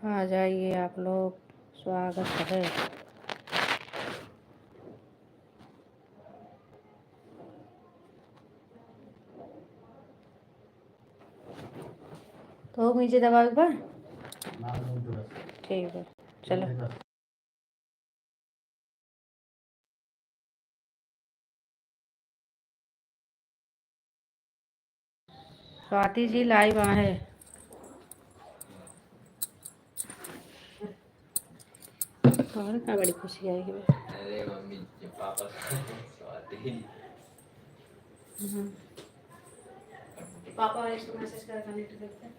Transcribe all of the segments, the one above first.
आ जाइए आप लोग, स्वागत है। तो नीचे दबा एक बार, ठीक है चलो। स्वाति जी लाइव आए। और क्या बड़ी खुशी आएगी। अरे मम्मी पापा स्वाति। पापा इसको मैसेज कर नेट देखते हैं।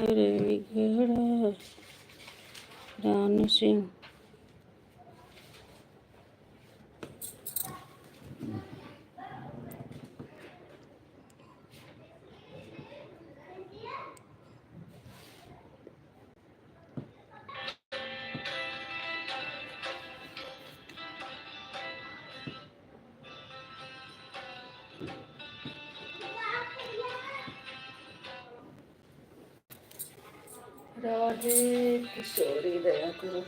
अरे घेरा रानू सिंह। राधे किशोरी दया करो।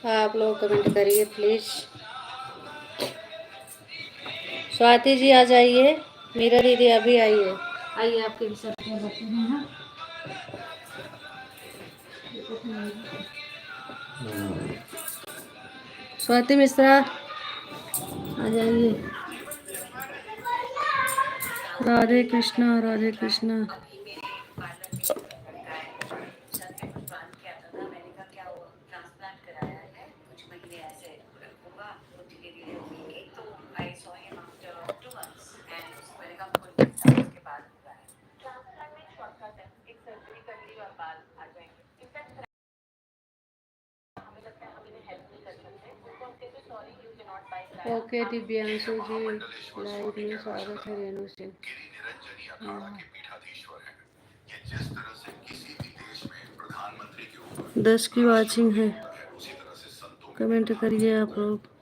आप लोग कमेंट करिए प्लीज। स्वाति जी आ जाइए, मीरा दीदी अभी आइए। आइए आपके भी सब रखते हैं ना। स्वाति मिश्रा आ जाइए। राधे कृष्णा राधे कृष्णा। ओके दिव्यांशु जी लाइव में स्वागत है। रेणु सिंह 10 की वाचिंग है। कमेंट करिए आप लोग।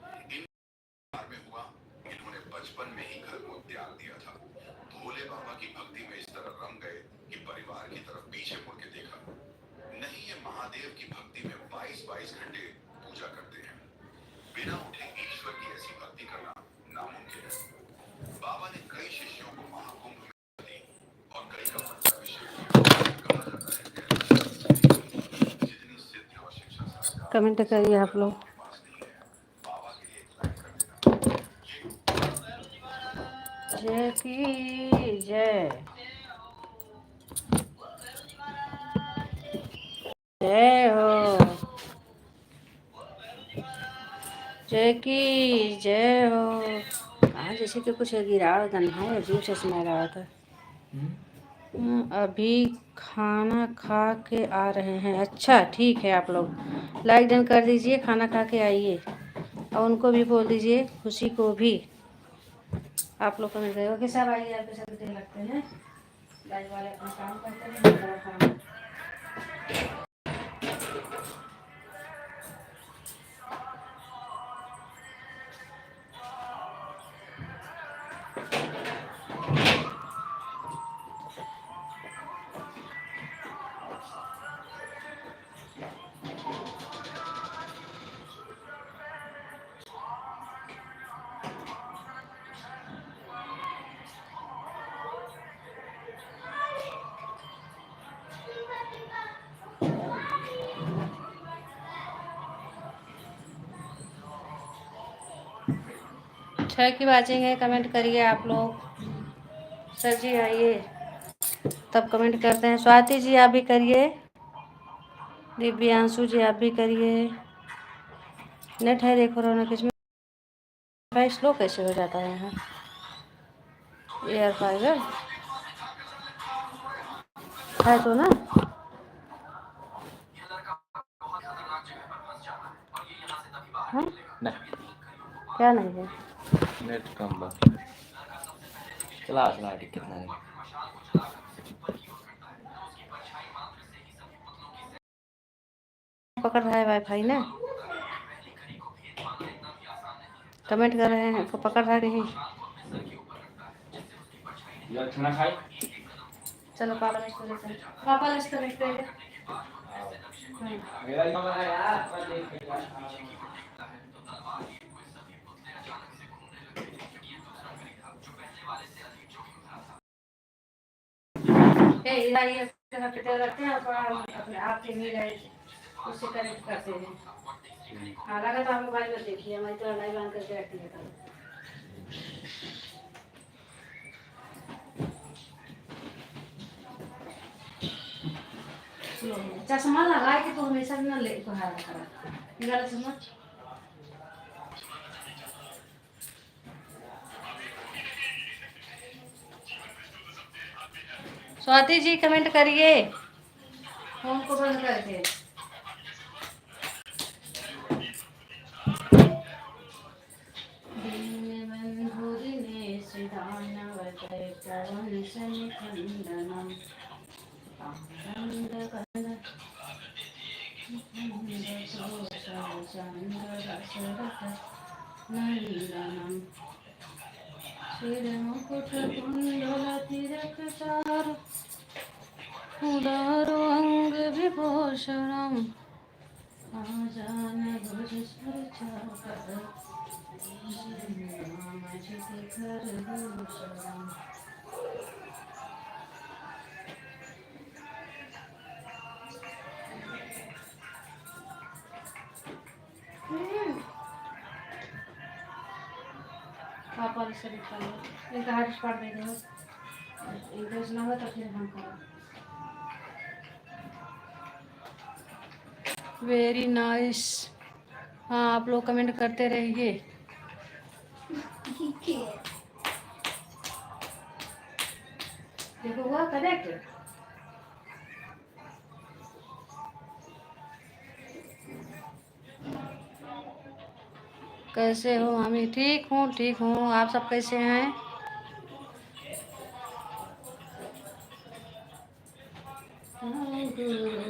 कमेंट करिए आप लोग। जय की जय। जय हो। जय की जय हो। आज जैसे कि कुछ गिरा गन्ना है, अजीब से स्मेल आ रहा था। अभी खाना खा के आ रहे हैं। अच्छा ठीक है, आप लोग लाइक डन कर दीजिए, खाना खा के आइए। और उनको भी बोल दीजिए, खुशी को भी। आप लोग कमेंट करिए। ओके सब आइए, आपके साथ देख लगते हैं। लाइव वाले अपना काम करते हैं, मेरा काम। छह की वाचिंग है, कमेंट करिए आप लोग। सर जी आइए, तब कमेंट करते हैं। स्वाति जी आप भी करिए। दिव्यांशु जी आप भी करिए। नेट है देखो रौनक, इसमें स्लो कैसे हो जाता है यहाँ। एयर फाइबर है तो ना। हाँ क्या नहीं है। नेट कम बा चला चला कितना है पकड़ रहा है वाईफाई ना। कमेंट कर रहे हैं तो पकड़ रहा नहीं। यार खाना खाए चलो पापा लिस्ट कर देते हैं। पापा लिस्ट कर देते हैं। मेरा नंबर है यार मैं देख के इधर ये तेल रखते हैं और अपने आप के मिल जाए उससे कनेक्ट करते हैं। हाँ लगा तो आप मोबाइल में देखिए हमारी तो लाइव ऑन करके रखती है। चश्मा लगाए कि तो हमेशा न ले पढ़ाया करा निकाल चश्मा। स्वाति जी कमेंट करिए फोन को बंद करके। बंधु दिनेश दानव पवन खंडनम नंदनम श्रीमुकुट कुंडल तिलक चारु उदारो अंग विभूषणम आजान भुज चाकर शिखर भूषणम। पापा से लिखा लो इनका हाथ पढ़ देंगे इंग्लिश ना हो तो फिर हम करें। Very nice. हाँ आप लोग कमेंट करते रहिए। देखो हुआ करेक्ट। कैसे हो मामी? ठीक हूँ ठीक हूँ। आप सब कैसे हैं?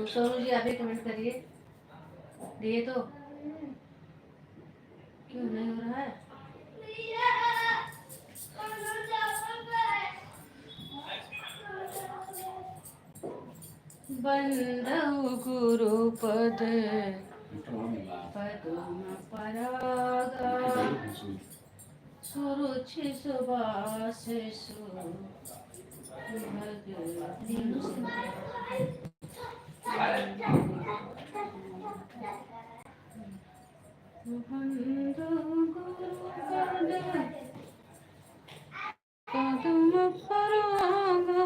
सोनू जी आप भी कमेंट करिए। दिए तो क्यों नहीं हो रहा है? बंधु गुरुपद पद्म परागा सुरुचि सुबासिषु बंधु गुरुपद पद्म परागा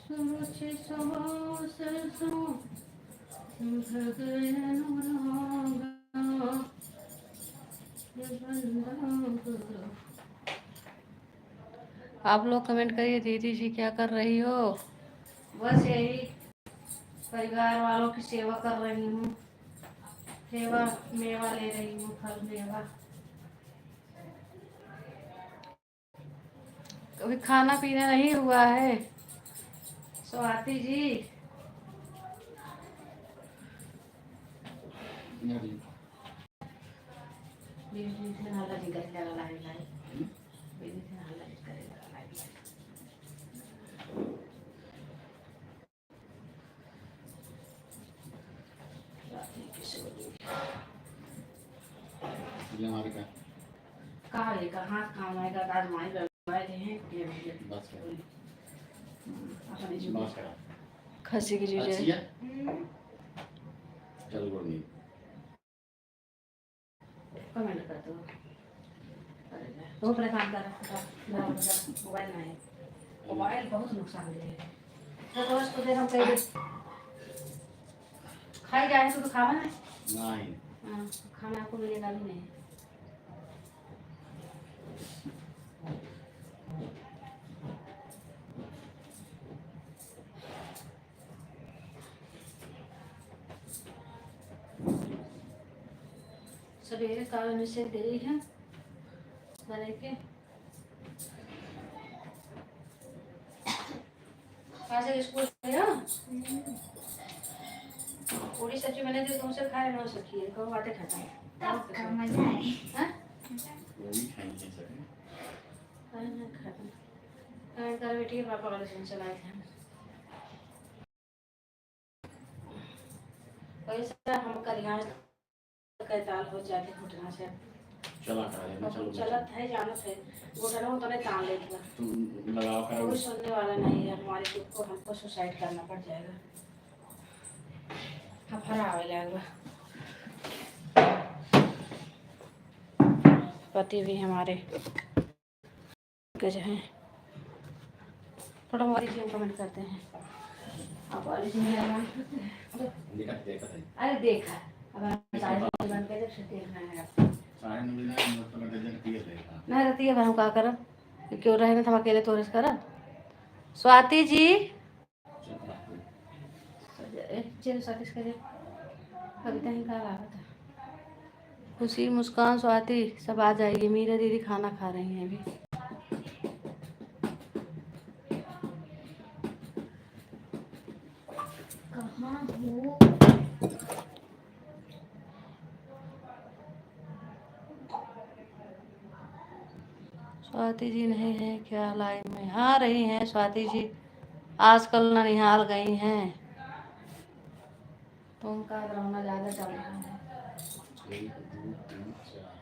सुरुचि सुबासिषु आप लोग कमेंट करिए दीदी जी क्या कर रही हो? बस यही परिवार वालों की सेवा कर रही हूँ। सेवा मेवा ले रही हूँ फल मेवा। कभी खाना पीना नहीं हुआ है स्वाति जी? कहाँ काम आएगा आज माई लगवाए हैं खसी की चीजें। कमेंट कर दो बहुत परेशान कर रहा मोबाइल में है। मोबाइल बहुत नुकसान दे है। तो दोस्त को देर हम कह दे खाई जाए तो खावा ना नहीं। हाँ खाना आपको मिलेगा भी नहीं। सवेरे कारण से गई है बने के आज स्कूल गया। पूरी सब्जी मैंने दी तुमसे खाए ना सकी है कब बातें खाता है मजा है। हाँ वही खाएंगे सर। खाना खाता कर बेटी के पापा वाले सुन चलाए थे वैसा हम कर यहाँ कैताल हो जाते घुटना से चला करा लेना चलो चलत है जानत है घुटना तो नहीं तान लेगा तुम लगाओ करो। कोई सुनने वाला नहीं है हमारे खुद को हमको सुसाइड करना पड़ जाएगा हफरा आवे लगेगा पति भी हमारे के जो हैं थोड़ा हमारी जी कमेंट करते हैं आप वाली जी देखा देखा था अरे देखा अब सारे बन के देखना है आपको सारे नवीन नंबर पर दर्जन किए देखा नहीं रहती है हम का करब क्यों रहे ना हम अकेले तोरे से करब स्वाति जी चलो स्वाति से करे कविता ही का लागत है खुशी मुस्कान स्वाति सब आ जाइए मीरा दीदी खाना खा रही हैं अभी कहाँ हो? स्वाति जी नहीं है क्या लाइव में आ रही हैं स्वाति जी आजकल ननिहाल गई हैं तो उनका रौना ज़्यादा चल रहा है 1 2 3 4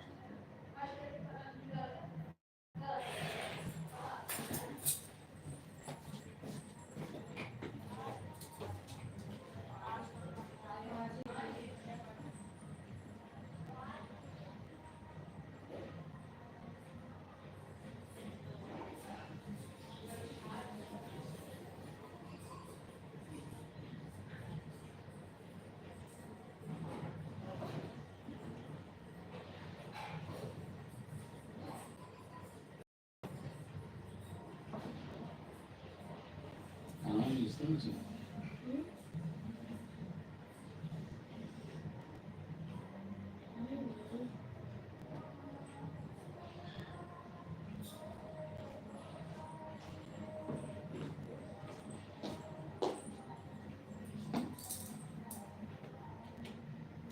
Estamos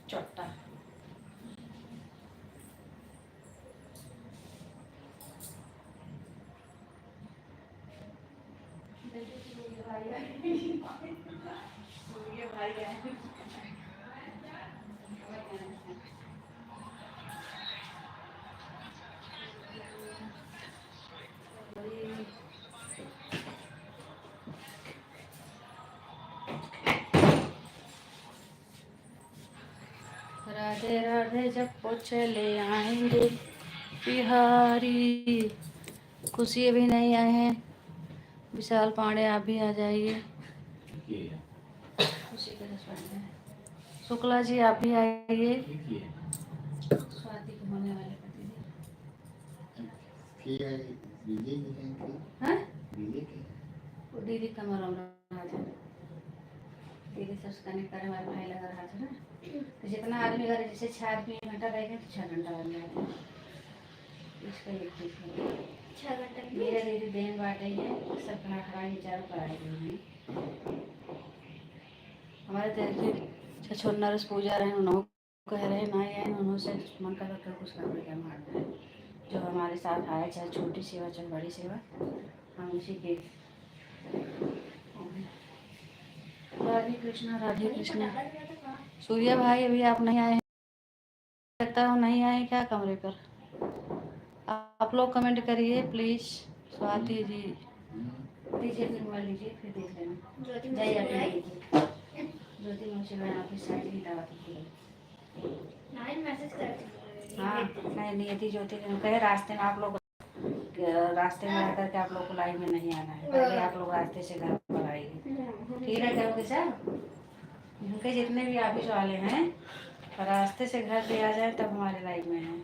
चोट्टा राधे राधे जब वो चले आएंगे बिहारी खुशी अभी नहीं आए हैं विशाल पांडे आप भी आ जाइए खुशी के हस्बैंड हैं शुक्ला जी आप भी आइए स्वाति के होने वाले पति हाँ वो दीदी कमर दीदी सब कनेक्ट करे हमारे भाई लगा रहा था ना तो जितना आदमी अगर जैसे 6 आदमी 1 घंटा रहेंगे तो 6 घंटा बन जाएगा इसका एक ठीक है 6 घंटे मेरा दीदी देन बांट रही है सब खाना खा विचार पर आए हुए हैं हमारे देखिए छछोर नरस पूजा रहे उन्होंने कह रहे ना आए उन्होंने से मन कर कर कुछ करने का मारना है जो हमारे साथ आए चाहे छोटी सेवा चाहे बड़ी सेवा हम उसी के राधे कृष्णा सूर्या भाई अभी आप नहीं आए हैं लगता है नहीं आए क्या कमरे पर आप लोग कमेंट करिए प्लीज स्वाति जी लीजिए फिर मोबाइल लीजिए फिर देख लेना ज्योति मुझे आपकी साइड ही दवा की मैसेज कर हाँ नहीं नियति ज्योति कहे रास्ते में आप लोग रास्ते में रह करके आप लोग को लाइन में नहीं आना है पहले आप लोग रास्ते से घर पर आइए ठीक है करोगे सर उनके जितने भी ऑफिस वाले हैं रास्ते से घर पे आ जाए तब हमारे लाइन में हैं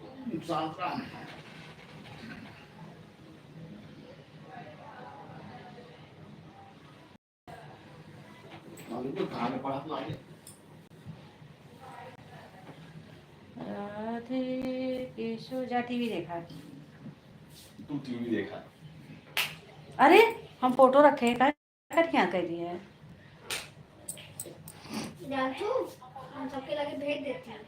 राधे केशव जा टीवी देखा। तू टीवी देखा। अरे हम फोटो रखे का कर क्या कर दिया है। जानचू हम सबके लगे भेज देती हूँ।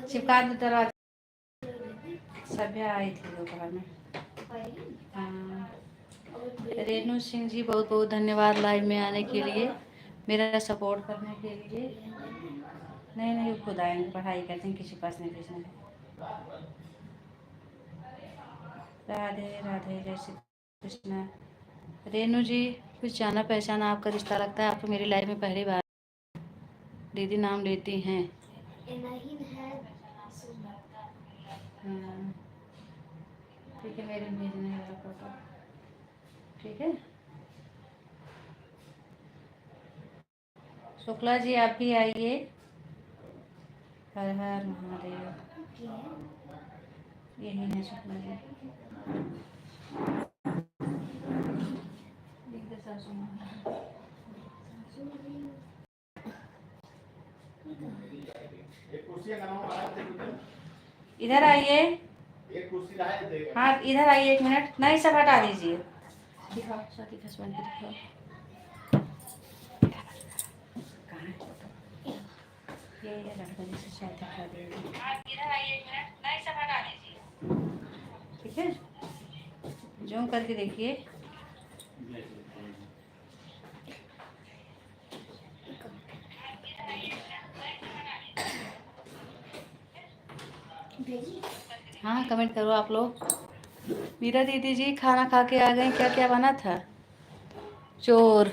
चिपका दो दरवाजा। सभ्या आई थी दोपहर में। हाँ। रेनू सिंह जी बहुत बहुत धन्यवाद लाइव में आने के लिए, मेरा सपोर्ट करने के लिए। नहीं नहीं, खुद आएंगे, पढ़ाई करते हैं, किसी पास नहीं भेजना है। राधे राधे, जय श्री कृष्ण। रेनू जी कुछ जाना पहचाना आपका रिश्ता लगता है, आपको मेरी लाइफ में पहली बार दीदी नाम लेती हैं। हाँ ठीक है, मेरे भेजने वाला फोटो ठीक है। शुक्ला जी आप भी आइए। हर हर महादेव। यही है शुक्ला जी। इधर आइए। एक कुर्सी लाए। हाँ इधर आइए, एक मिनट। नहीं सब हटा दीजिए। दिखाओ साथी खसवन के दिखाओ। कहाँ है फोटो? ये लड़का जैसे शायद दिखा देगी। आप इधर आइए एक मिनट। नहीं सब हटा दीजिए। ठीक है, जूम करके देखिए। हाँ कमेंट करो आप लोग। मीरा दीदी जी खाना खा के आ गए, क्या क्या बना था? चोर।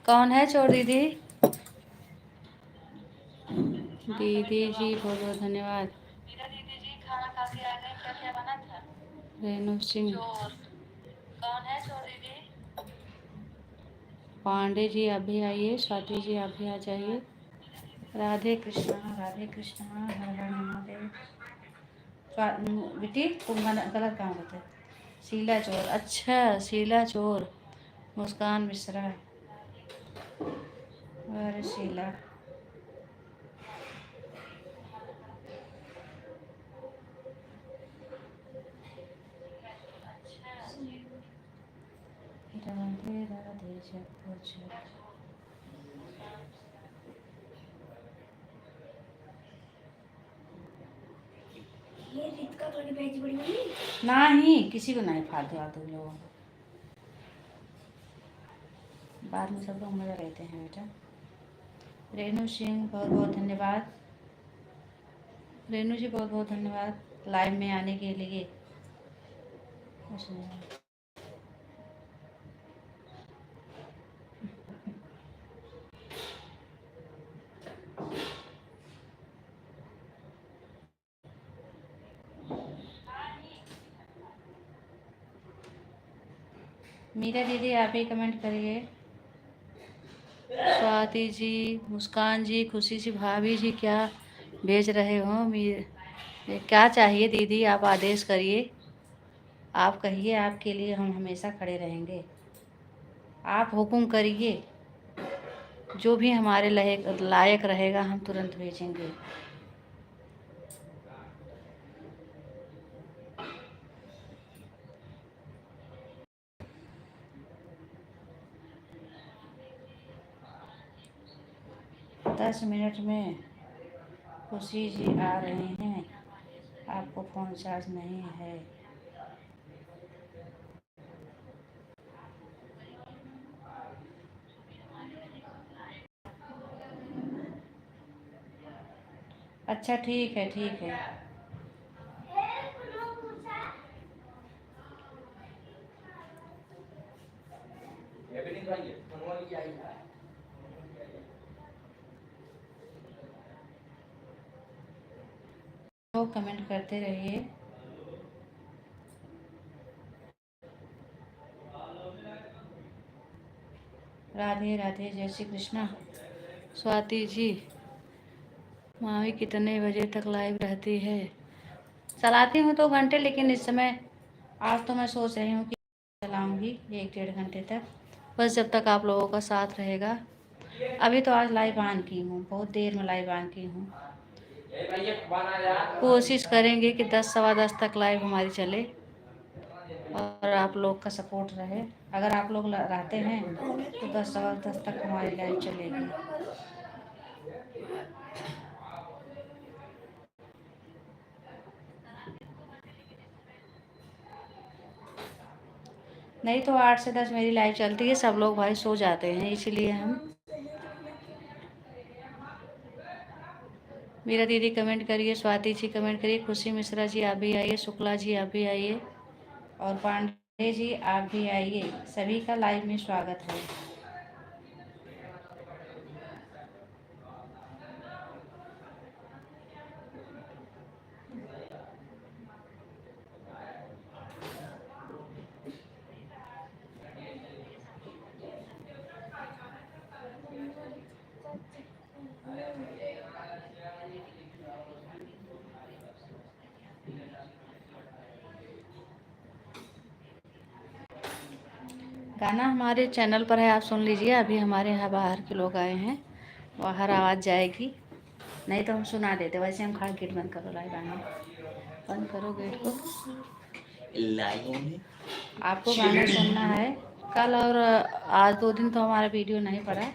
कौन है चोर दीदी? दीदी जी बहुत बहुत धन्यवाद। मीरा दीदी जी खाना खा के आ गए, क्या क्या बना था? रेनू सिंह। चोर। कौन है चोर दीदी? पांडे जी आप भी आइए, स्वाति जी आप भी आ जाइए। राधे कृष्णा राधे कृष्णा, हर हर महादेव। बेटी कलर कहाँ होता है? शीला चोर, अच्छा शीला चोर। मुस्कान मिश्रा। अरे शीला। राधे राधे जय जय। ये रीत का थोड़ी भेज बड़ी मम्मी। नहीं किसी को नहीं फालतू फालतू लोगों को। बाद में सब लोग मजा लेते हैं बेटा। रेनू सिंह बहुत बहुत धन्यवाद। रेनू जी बहुत बहुत धन्यवाद लाइव में आने के लिए। मीरा दीदी आप ही कमेंट करिए। स्वाति जी, मुस्कान जी, खुशी जी, भाभी जी क्या भेज रहे हो? क्या चाहिए दीदी, आप आदेश करिए। आप कहिए, आपके लिए हम हमेशा खड़े रहेंगे। आप हुक्म करिए, जो भी हमारे लायक रहेगा हम तुरंत भेजेंगे। दस मिनट में खुशी जी आ रहे हैं, आपको फ़ोन चार्ज नहीं है। अच्छा ठीक है ठीक है। तो कमेंट करते रहिए। राधे राधे, जय श्री कृष्णा। स्वाति जी, मामी कितने बजे तक लाइव रहती है? चलाती हूँ 2 घंटे, लेकिन इस समय आज तो मैं सोच रही हूँ कि चलाऊँगी 1 डेढ़ घंटे तक। बस जब तक आप लोगों का साथ रहेगा। अभी तो आज लाइव ऑन की हूँ, बहुत देर में लाइव ऑन की हूँ। कोशिश करेंगे कि 10 सवा 10 तक लाइव हमारी चले और आप लोग का सपोर्ट रहे। अगर आप लोग रहते हैं तो 10 सवा 10 तक हमारी लाइव चलेगी। नहीं तो 8 से 10 मेरी लाइव चलती है, सब लोग भाई सो जाते हैं, इसलिए हम। मीरा दीदी कमेंट करिए, स्वाति जी कमेंट करिए, खुशी मिश्रा जी आप भी आइए, शुक्ला जी आप भी आइए और पांडे जी आप भी आइए। सभी का लाइव में स्वागत है। गाना हमारे चैनल पर है, आप सुन लीजिए। अभी हमारे यहाँ बाहर के लोग आए हैं, बाहर आवाज़ जाएगी, नहीं तो हम सुना देते। वैसे हम खा, गेट बंद करो, लाइव आने बंद करो गेट को। आपको गाना सुनना है कल और आज 2 दिन तो हमारा वीडियो नहीं पड़ा,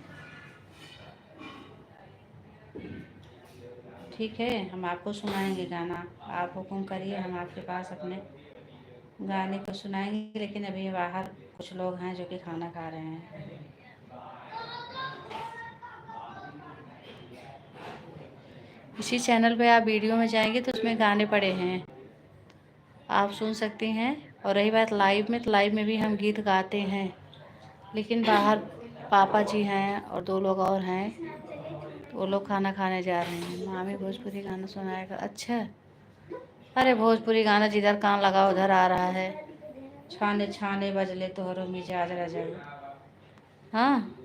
ठीक है। हम आपको सुनाएंगे गाना, आप हुक्म करिए, हम आपके पास अपने गाने को सुनाएंगे। लेकिन अभी बाहर कुछ लोग हैं जो कि खाना खा रहे हैं। इसी चैनल पे आप वीडियो में जाएंगे तो उसमें गाने पड़े हैं, आप सुन सकती हैं। और रही बात लाइव में, तो लाइव में भी हम गीत गाते हैं, लेकिन बाहर पापा जी हैं और 2 लोग और हैं, तो वो लोग खाना खाने जा रहे हैं। मामी भोजपुरी गाना सुनाएगा, अच्छा। अरे भोजपुरी गाना जिधर कान लगा उधर आ रहा है। छाने छाने बजले तोहरो मिजाज रजल। हाँ,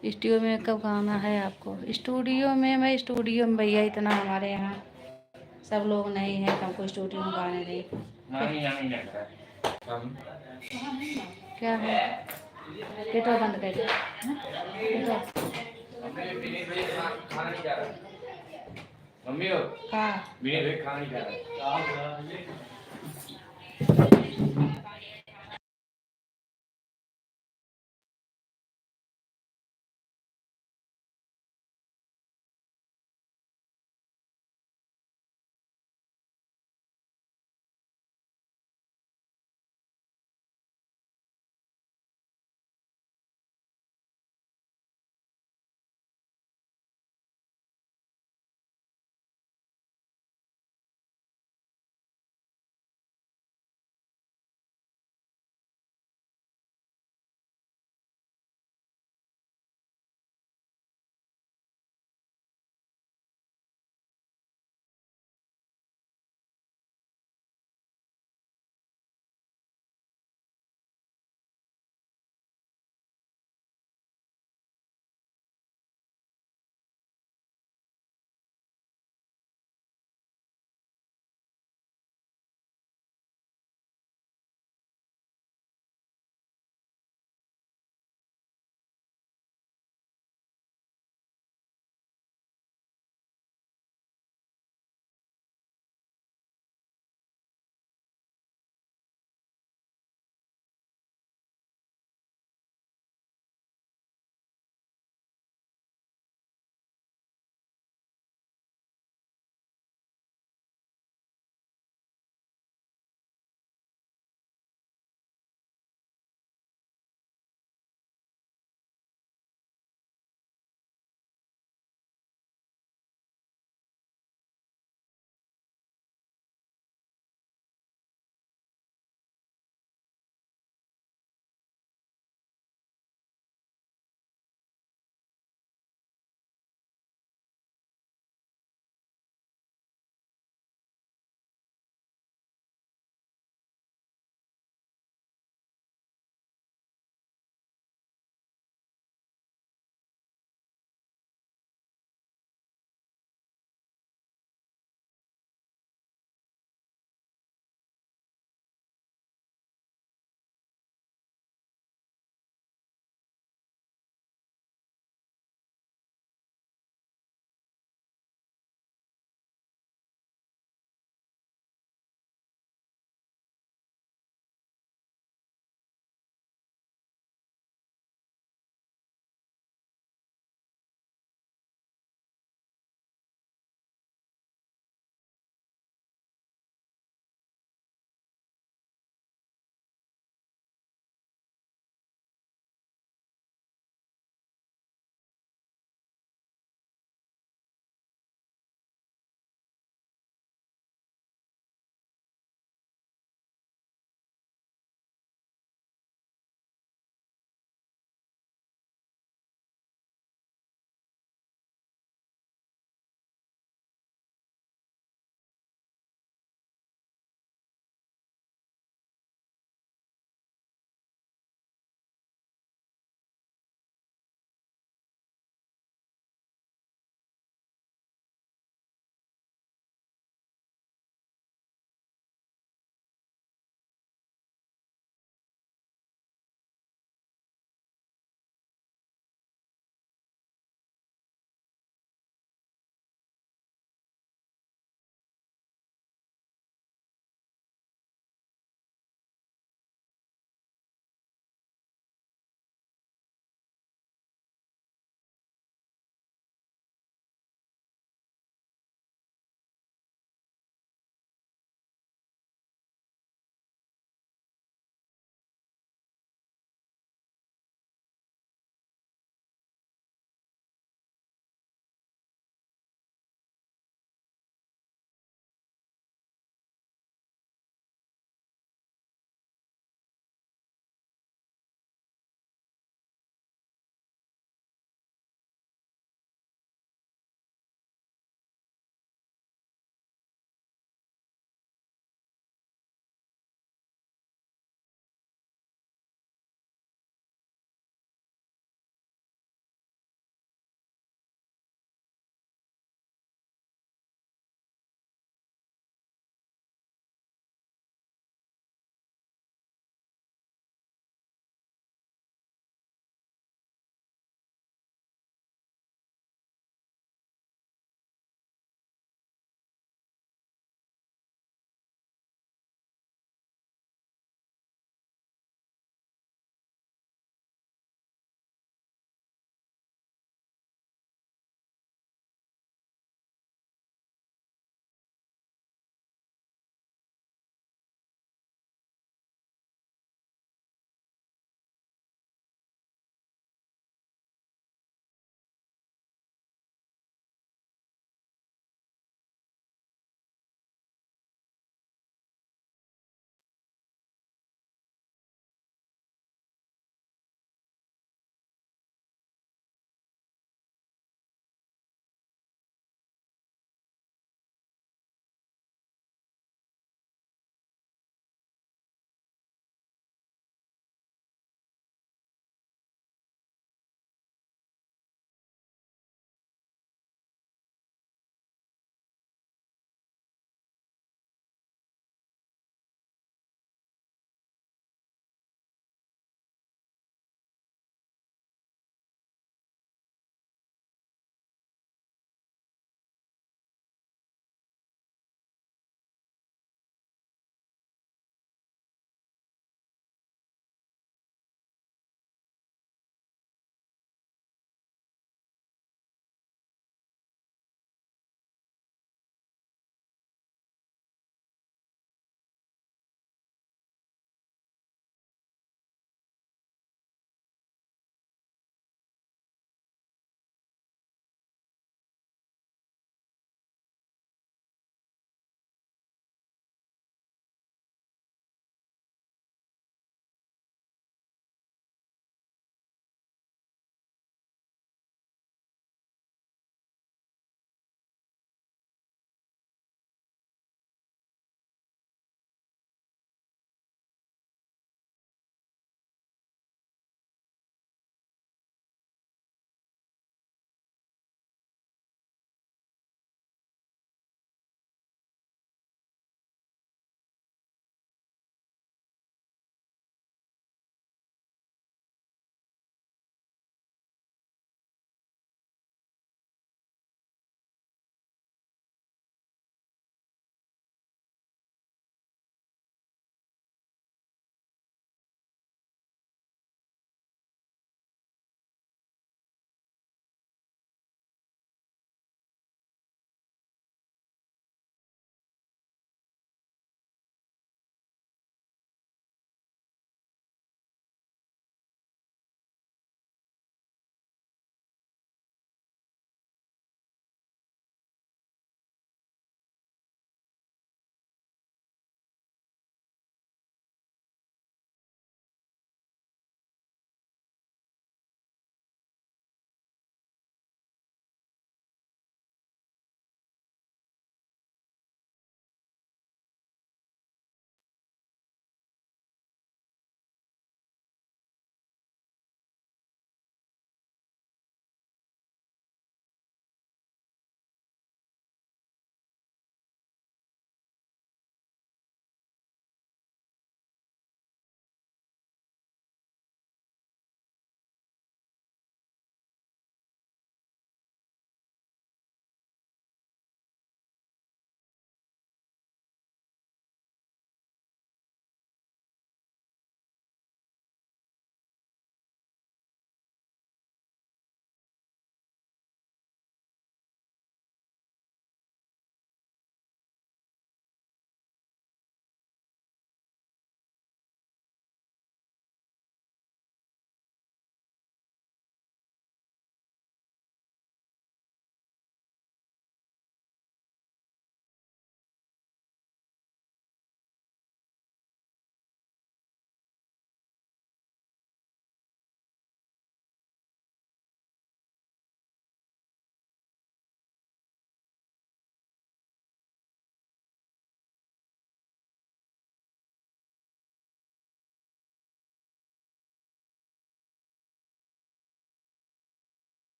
स्टूडियो में कब गाना है आपको? स्टूडियो में, मैं स्टूडियो में भैया इतना हमारे यहाँ सब लोग नहीं है कि हमको स्टूडियो में गाने दें। क्या है? गेटवा बंद कर दे। मम्मी खाना नहीं खा रहा।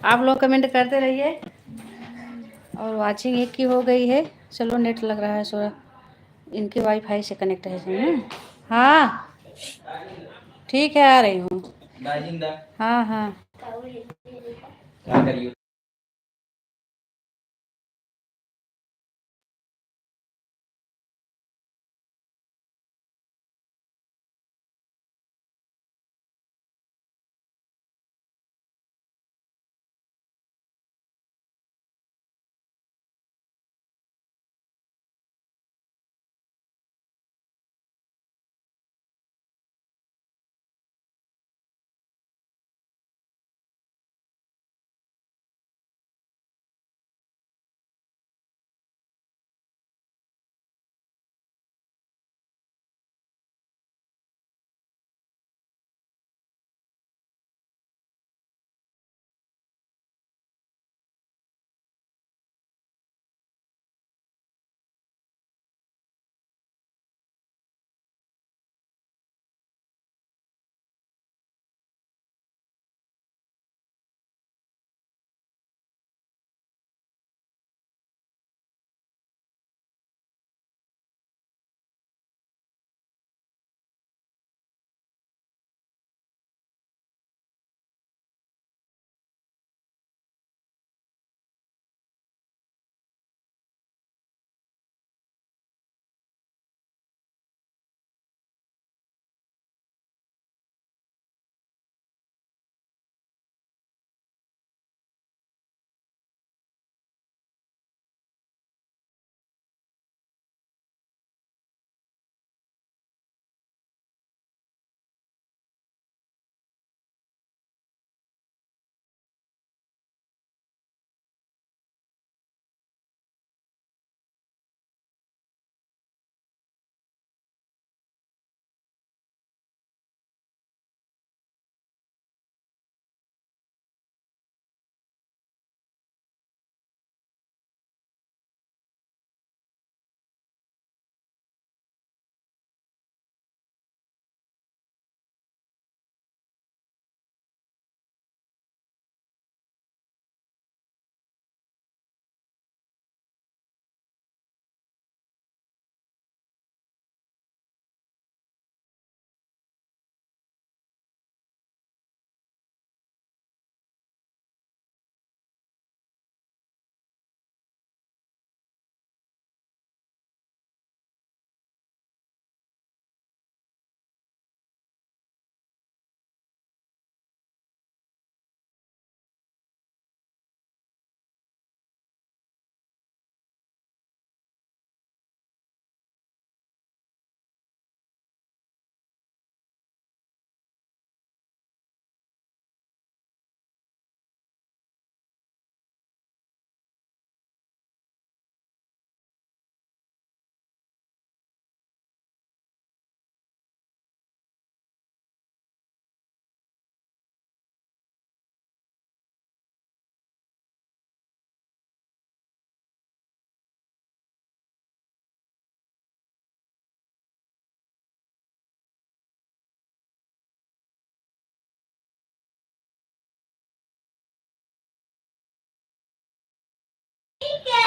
आप लोग कमेंट करते रहिए। और वाचिंग एक की हो गई है। चलो नेट लग रहा है सोरा, इनके वाईफाई से कनेक्ट है ना। हाँ ठीक है, आ रही हूँ। हाँ हाँ। क्या करिए।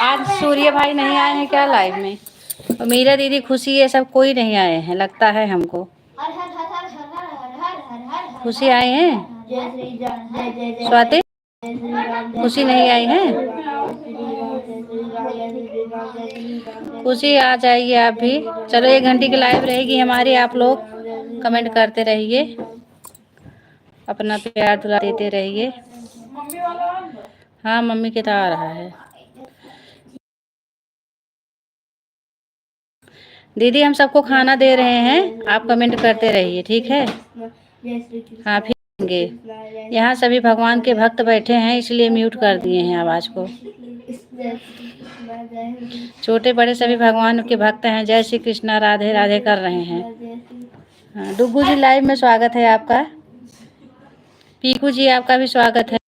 आज सूर्य भाई नहीं आए हैं क्या लाइव में? और मीरा दीदी, खुशी, ये सब कोई नहीं आए हैं लगता है हमको। हर हर हर हर हर हर हर हर हर हर हर खुशी आए हैं? जय श्री राम, जय जय जय स्वाति, जय श्री राम, जय खुशी श्री नहीं आई राम, है? जय श्री राम, जय श्री राम, जय श्री राम, जय श्री राम, जय खुशी आ जाइए आप भी। चलो 1 घंटे की लाइव रहेगी हमारी, आप लोग कमेंट करते रहिए, अपना प्यार दुला देते रहिए। हाँ मम्मी के तो आ रहा है। दीदी हम सबको खाना दे रहे हैं, आप कमेंट करते रहिए, ठीक है? हाँ फिर देंगे। यहाँ सभी भगवान के भक्त बैठे हैं, इसलिए म्यूट कर दिए हैं आवाज़ को। छोटे बड़े सभी भगवान के भक्त हैं। जय श्री कृष्णा, राधे राधे कर रहे हैं। हाँ डुग्गू जी, लाइव में स्वागत है आपका। पीकू जी, आपका भी स्वागत है।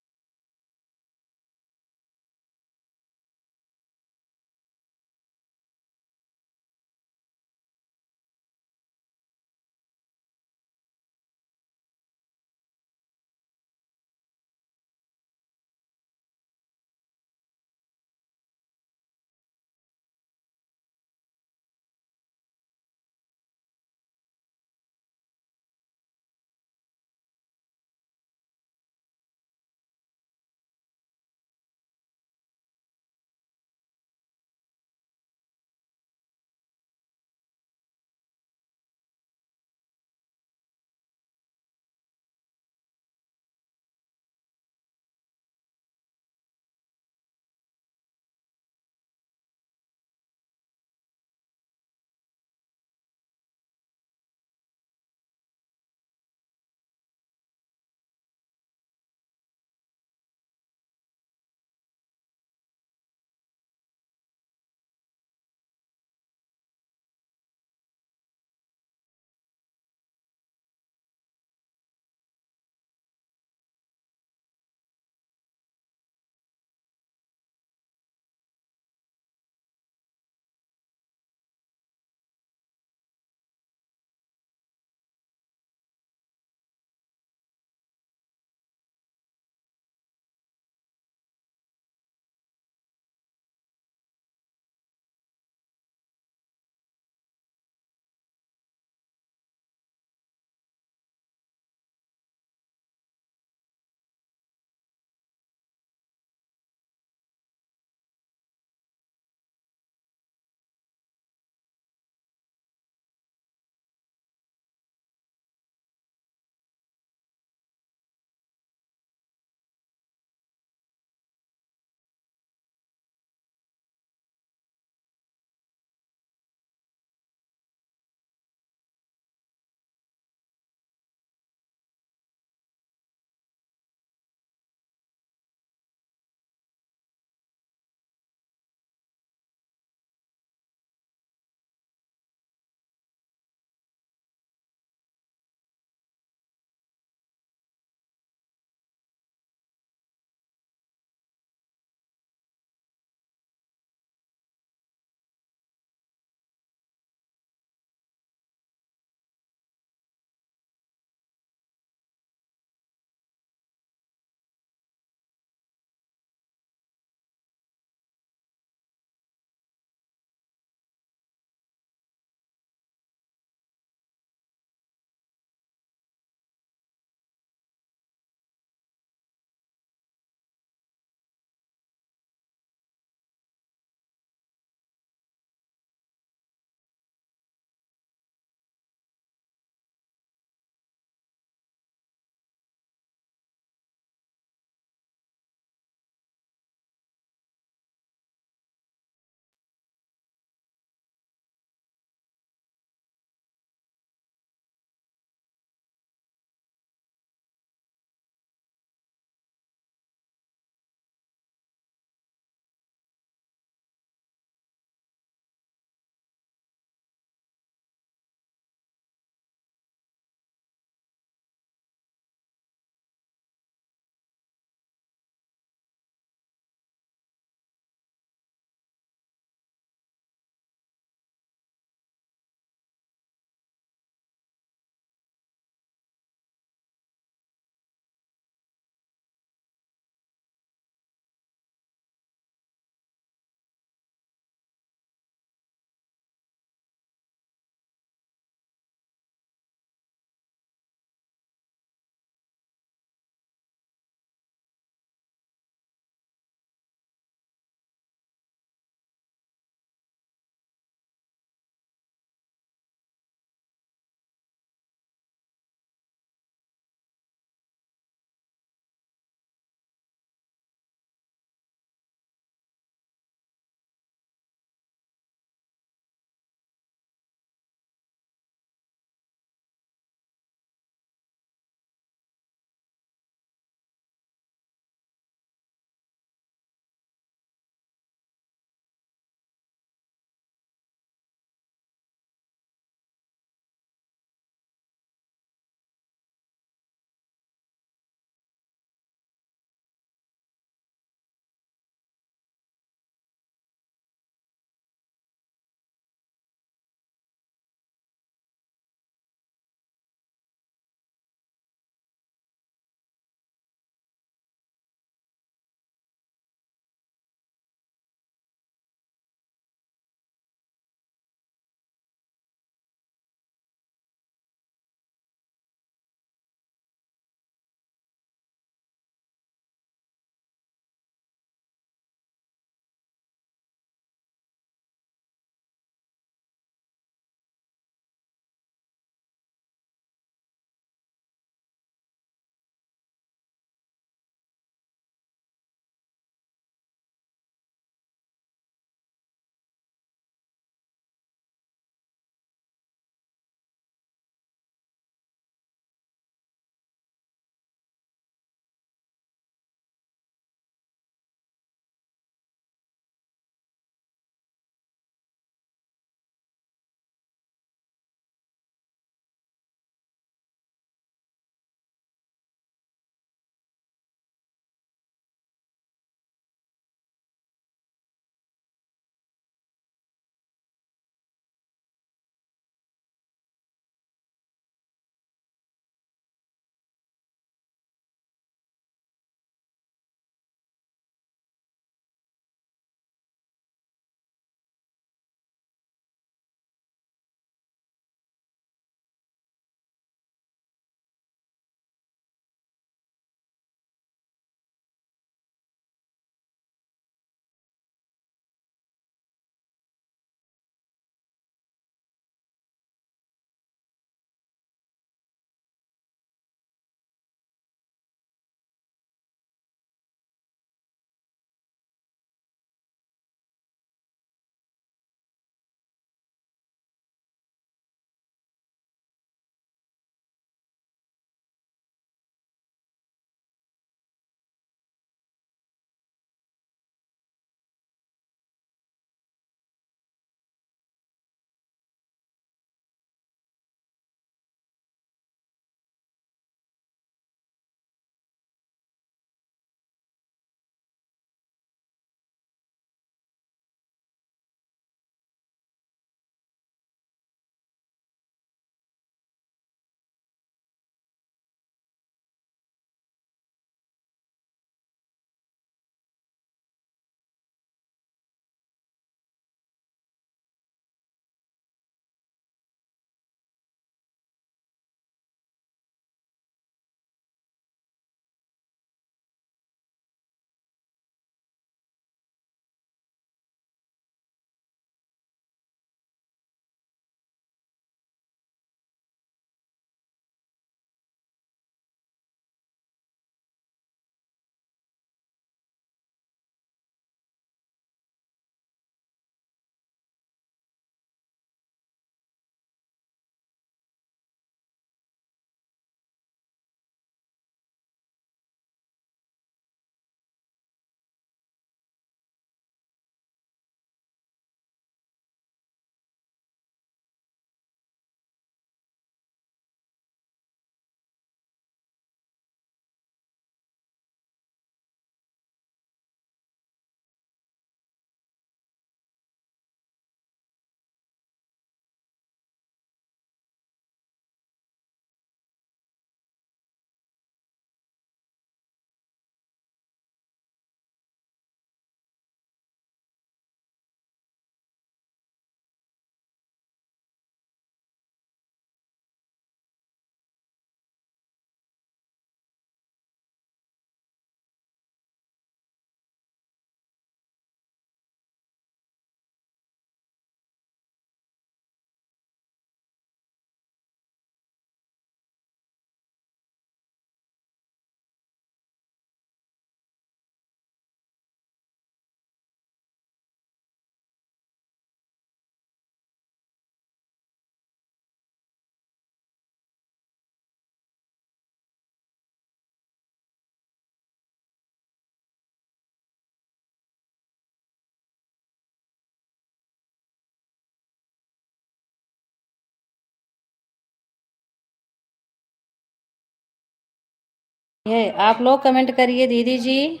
है। आप लोग कमेंट करिए दीदी जी,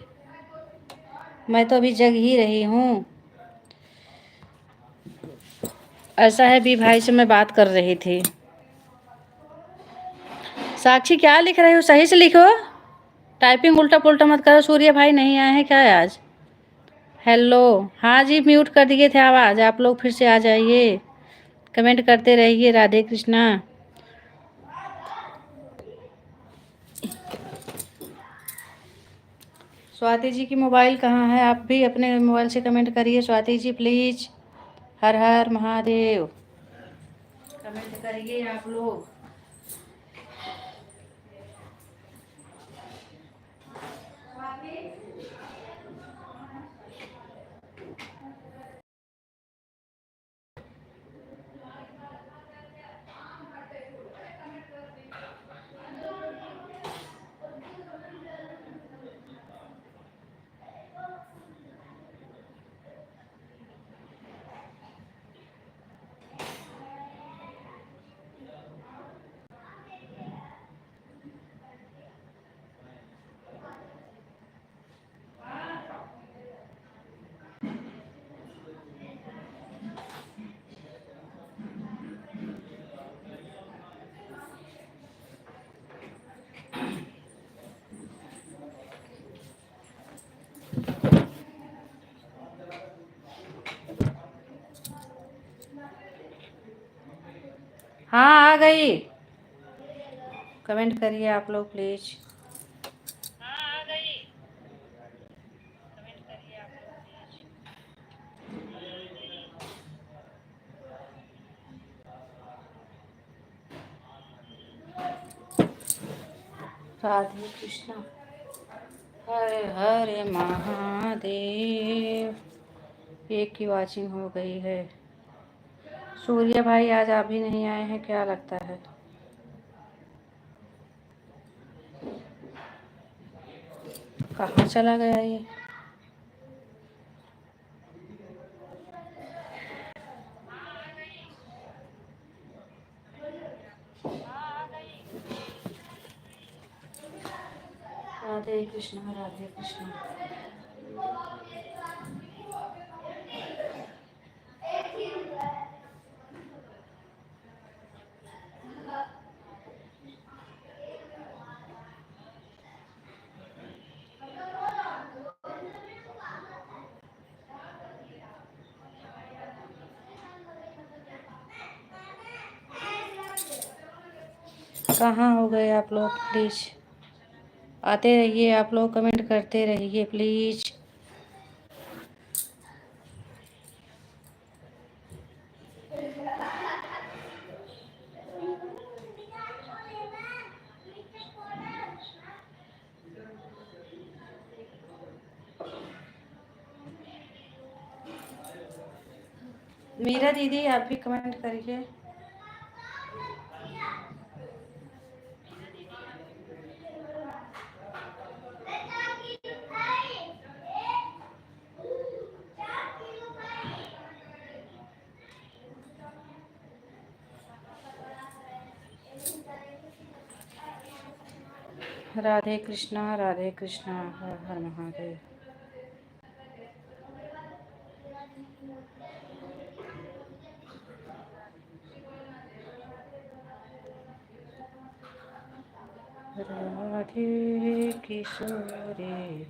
मैं तो अभी जग ही रही हूँ। ऐसा है, बी भाई से मैं बात कर रही थी। साक्षी क्या लिख रही हो? सही से लिखो, टाइपिंग उल्टा पुल्टा मत करो। सूर्य भाई नहीं आए हैं क्या आज? हेलो, हाँ जी, म्यूट कर दिए थे आवाज़। आप लोग फिर से आ जाइए, कमेंट करते रहिए। राधे कृष्णा। स्वाति जी की मोबाइल कहाँ है? आप भी अपने मोबाइल से कमेंट करिए स्वाति जी प्लीज़। हर हर महादेव। कमेंट करिए आप लोग। हाँ आ गई, कमेंट करिए आप लोग प्लीज़। हाँ आ गई, कमेंट करिए आप लोग प्लीज़। राधे कृष्णा। हरे हरे महादेव। एक की वॉचिंग हो गई है। सूर्य भाई आज आप भी नहीं आए हैं क्या लगता है? कहाँ चला गया ये? राधे कृष्णा राधे कृष्णा। कहाँ हो गए आप लोग? प्लीज़ आते रहिए, आप लोग कमेंट करते रहिए प्लीज़। मीरा दीदी आप भी कमेंट करिए। राधे कृष्णा हर हर महादेव। राधे किशोरी।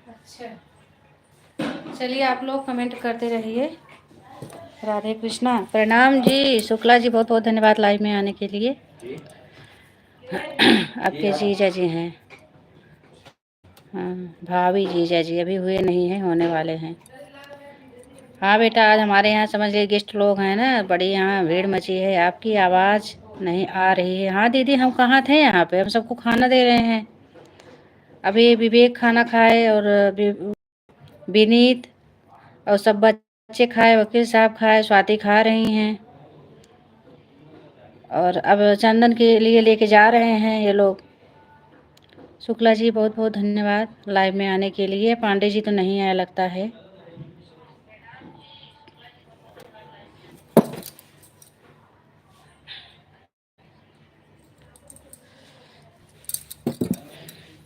अच्छा, चलिए आप लोग कमेंट करते रहिए। राधे कृष्णा। प्रणाम जी शुक्ला जी, बहुत बहुत धन्यवाद लाइव में आने के लिए। आपके जीजा जी हैं। हाँ, भाभी जीजा जी अभी हुए नहीं हैं, होने वाले हैं। हाँ बेटा, आज हमारे यहाँ समझ लीजिए गेस्ट लोग हैं ना, बड़ी यहाँ भीड़ मची है। आपकी आवाज़ नहीं आ रही है। हाँ दीदी, हम कहाँ थे, यहाँ पे हम सबको खाना दे रहे हैं। अभी विवेक खाना खाए और विनीत और सब बच्चे खाए, वकील साहब खाए, स्वाति खा रही हैं और अब चंदन के लिए लेके जा रहे हैं ये लोग। शुक्ला जी बहुत बहुत धन्यवाद लाइव में आने के लिए। पांडे जी तो नहीं आया लगता है।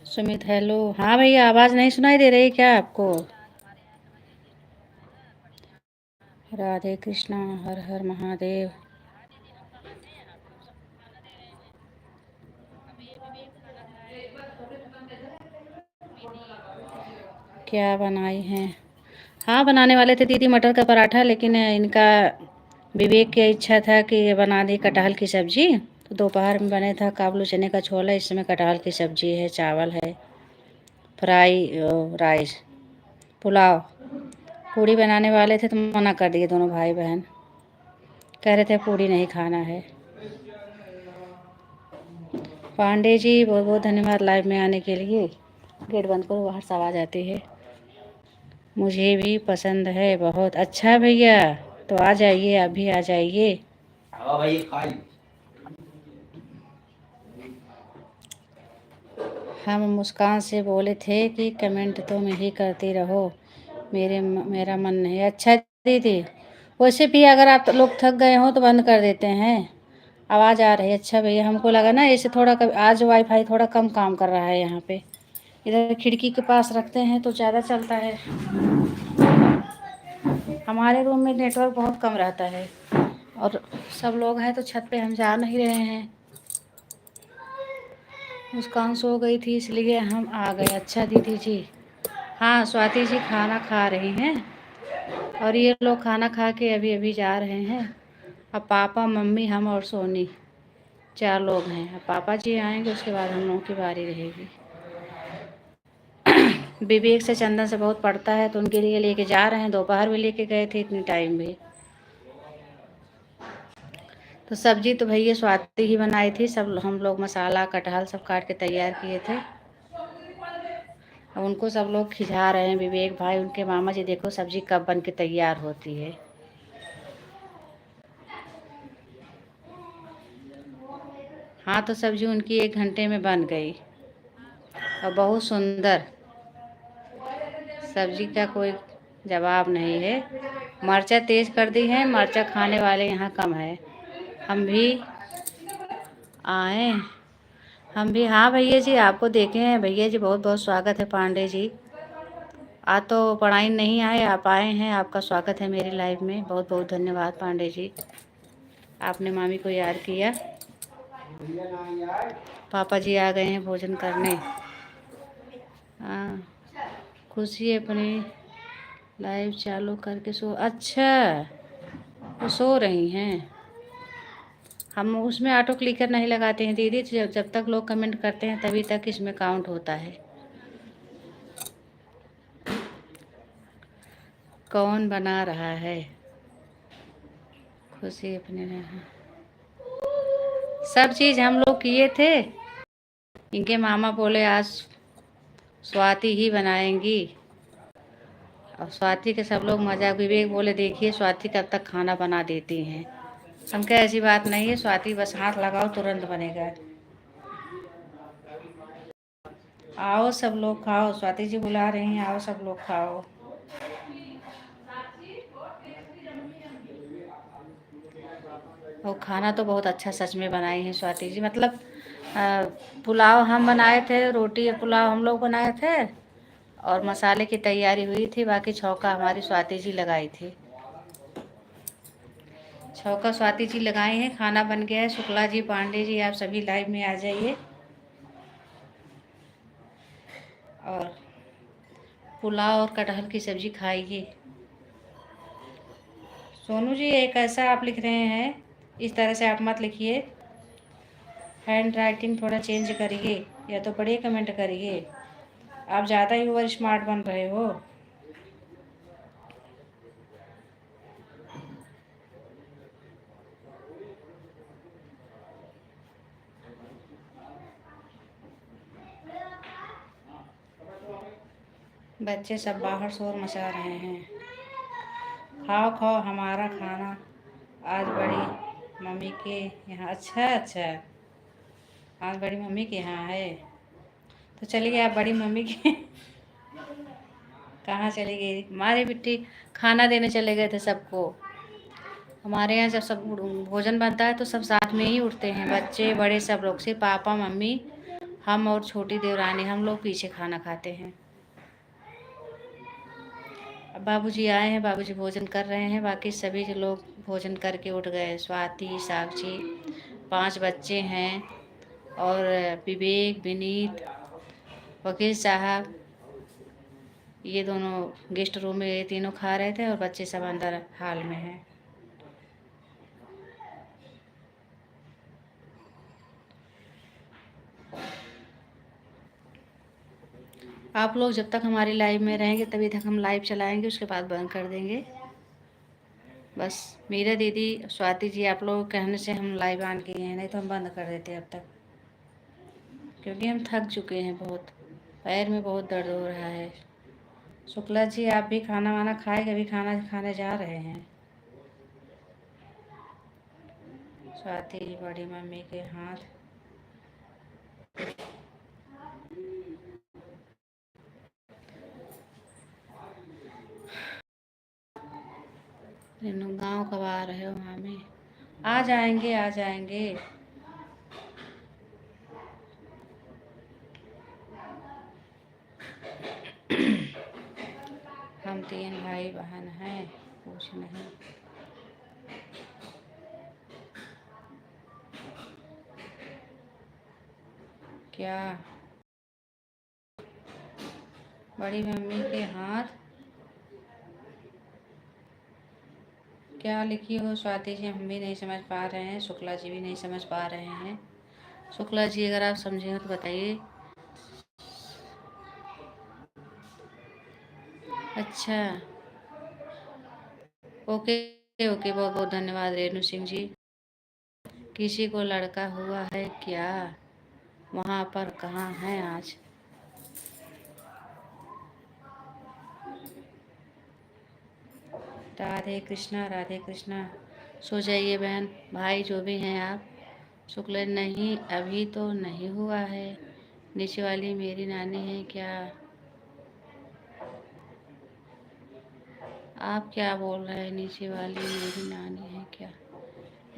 सुमित हेलो। हाँ भैया, आवाज़ नहीं सुनाई दे रही क्या आपको? राधे कृष्णा, हर हर महादेव। क्या बनाई हैं? हाँ बनाने वाले थे दीदी मटर का पराठा, लेकिन इनका विवेक की इच्छा था कि ये बना दी कटहल की सब्ज़ी। तो दोपहर में बने था काबुली चने का छोला, इस समय कटहल की सब्ज़ी है, चावल है, फ्राई राइस, पुलाव। पूड़ी बनाने वाले थे तो मना कर दिए दोनों भाई बहन, कह रहे थे पूड़ी नहीं खाना है। पांडे जी बहुत बहुत धन्यवाद लाइव में आने के लिए। गेट बंद करो, बाहर से आवाज़ आती है। मुझे भी पसंद है बहुत। अच्छा भैया, तो आ जाइए, आप भी आ जाइए। हाँ भाई खाई। हम मुस्कान से बोले थे कि कमेंट तुम ही करती रहो, मेरा मन नहीं। अच्छा दीदी, वैसे भी अगर आप लोग थक गए हो तो बंद कर देते हैं। आवाज़ आ रही है। अच्छा भैया, हमको लगा ना ऐसे थोड़ा आज वाईफाई थोड़ा कम काम कर रहा है यहाँ पे। इधर खिड़की के पास रखते हैं तो ज़्यादा चलता है। हमारे रूम में नेटवर्क बहुत कम रहता है और सब लोग हैं तो छत पे हम जा नहीं रहे हैं। मुस्कान सो गई थी इसलिए हम आ गए। अच्छा दीदी जी। हाँ स्वाति जी खाना खा रही हैं और ये लोग खाना खा के अभी अभी जा रहे हैं। अब पापा मम्मी हम और सोनी 4 लोग हैं। अब पापा जी आएंगे उसके बाद हम लोगों की बारी रहेगी। विवेक से चंदन से बहुत पड़ता है तो उनके लिए लेके जा रहे हैं। दोपहर में लेके गए थे, इतनी टाइम भी। तो सब्जी तो भैया स्वाति ही बनाई थी। सब हम लोग मसाला कटहल सब काट के तैयार किए थे। अब उनको सब लोग खिला रहे हैं। विवेक भाई, उनके मामा जी, देखो सब्जी कब बन के तैयार होती है। हाँ तो सब्जी उनकी 1 घंटे में बन गई और बहुत सुंदर। सब्जी का कोई जवाब नहीं है। मर्चा तेज़ कर दी है, मर्चा खाने वाले यहाँ कम है। हम भी आए, हम भी। हाँ भैया जी, आपको देखे हैं भैया जी, बहुत बहुत स्वागत है पांडे जी। आज तो पढ़ाई नहीं आए, आप आए हैं, आपका स्वागत है मेरी लाइफ में। बहुत बहुत धन्यवाद पांडे जी, आपने मामी को याद किया। पापा जी आ गए हैं भोजन करने। हाँ, खुशी अपनी लाइव चालू करके सो। अच्छा, वो सो रही हैं। हम उसमें ऑटो क्लिकर नहीं लगाते हैं दीदी, जब तक लोग कमेंट करते हैं तभी तक इसमें काउंट होता है। कौन बना रहा है? खुशी अपने में। सब चीज़ हम लोग किए थे। इनके मामा बोले आज स्वाति ही बनाएंगी और स्वाति के सब लोग मजाक। विवेक बोले देखिए स्वाति कब तक खाना बना देती हैं। हम कहे ऐसी बात नहीं है स्वाति, बस हाथ लगाओ तुरंत बनेगा। आओ सब लोग खाओ, स्वाति जी बुला रही हैं, आओ सब लोग खाओ। वो खाना तो बहुत अच्छा सच में बनाई है स्वाति जी। मतलब पुलाव हम बनाए थे, रोटी और पुलाव हम लोग बनाए थे, और मसाले की तैयारी हुई थी, बाकी छौका हमारी स्वाति जी लगाई थी। छौका स्वाति जी लगाए हैं, खाना बन गया है। शुक्ला जी, पांडे जी, आप सभी लाइव में आ जाइए। और पुलाव और कटहल की सब्जी खाइए। सोनू जी, एक ऐसा आप लिख रहे हैं, इस तरह से आप मत लिखिए। हैंड राइटिंग थोड़ा चेंज करिए, या तो बड़े कमेंट करिए। आप ज़्यादा ही ओवर स्मार्ट बन रहे हो। बच्चे सब बाहर शोर मचा रहे हैं। खाओ खाओ हमारा खाना आज बड़ी मम्मी के यहाँ। अच्छा अच्छा, आज बड़ी मम्मी के यहाँ है, तो चलिए आप बड़ी मम्मी के कहाँ चली गई? हमारी बिट्टी खाना देने चले गए थे सबको। हमारे यहाँ जब सब भोजन बनता है तो सब साथ में ही उठते हैं, बच्चे बड़े सब लोग। सिर्फ पापा मम्मी, हम और छोटी देवरानी, हम लोग पीछे खाना खाते हैं। अब बाबूजी आए हैं, बाबूजी भोजन कर रहे हैं, बाकी सभी जो लोग भोजन करके उठ गए। स्वाति, साक्षी, 5 बच्चे हैं, और विवेक, विनीत, वकील साहब, ये दोनों गेस्ट रूम में, ये तीनों खा रहे थे, और बच्चे सब अंदर हाल में हैं। आप लोग जब तक हमारी लाइव में रहेंगे तभी तक हम लाइव चलाएंगे, उसके बाद बंद कर देंगे। बस मीरा दीदी, स्वाति जी, आप लोग कहने से हम लाइव ऑन किए हैं, नहीं तो हम बंद कर देते अब तक, क्योंकि हम थक चुके हैं बहुत, पैर में बहुत दर्द हो रहा है। शुक्ला जी, आप भी खाना वाना खाए, कभी खाना खाने जा रहे हैं? स्वाति जी, बड़ी मम्मी के हाथ। गाँव कब आ रहे हो मामी? आ जाएंगे, आ जाएंगे। हम 3 भाई बहन हैं, कुछ नहीं। क्या? बड़ी मम्मी के हाथ क्या लिखी हो स्वाति जी? हम भी नहीं समझ पा रहे हैं, शुक्ला जी भी नहीं समझ पा रहे हैं। शुक्ला जी, अगर आप समझे हो तो बताइए। अच्छा, ओके ओके, बहुत बहुत धन्यवाद रेणु सिंह जी। किसी को लड़का हुआ है क्या? वहाँ पर कहाँ है आज? राधे कृष्णा, राधे कृष्णा। सो जाइए बहन भाई, जो भी हैं आप। शुक्ला, नहीं अभी तो नहीं हुआ है। नीचे वाली मेरी नानी है क्या? आप क्या बोल रहे हैं? नीचे वाली मेरी नानी है क्या?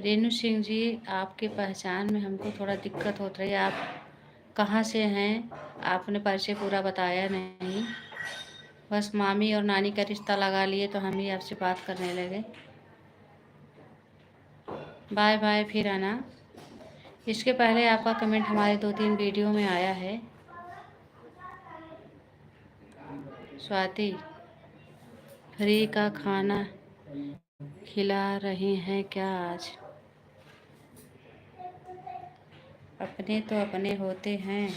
रेणु सिंह जी, आपके पहचान में हमको थोड़ा दिक्कत होती है। आप कहाँ से हैं? आपने परिचय पूरा बताया नहीं। बस मामी और नानी का रिश्ता लगा लिए तो हम ही आपसे बात करने लगे। बाय बाय, फिर आना। इसके पहले आपका कमेंट हमारे 2-3 वीडियो में आया है। स्वाति, फ्री का खाना खिला रही हैं क्या आज? अपने तो अपने होते हैं।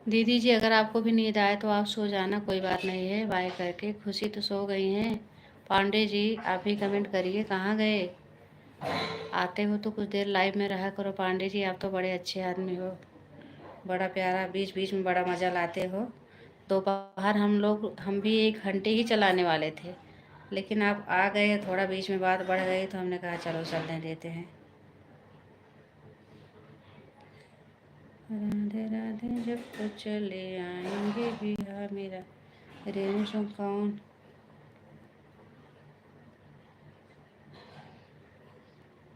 दीदी जी, अगर आपको भी नींद आए तो आप सो जाना, कोई बात नहीं है। बाय करके खुशी तो सो गई हैं। पांडे जी, आप भी कमेंट करिए, कहाँ गए? आते हो तो कुछ देर लाइव में रहा करो। पांडे जी, आप तो बड़े अच्छे आदमी हो, बड़ा प्यारा, बीच बीच में बड़ा मज़ा लाते हो। दोपहर हम भी 1 घंटे ही चलाने वाले थे, लेकिन आप आ गए, थोड़ा बीच में बात बढ़ गई तो हमने कहा चलो चलने देते हैं। राधे राधे जब तो चले आएंगे बिहार मेरा। रेणु सिंह कौन?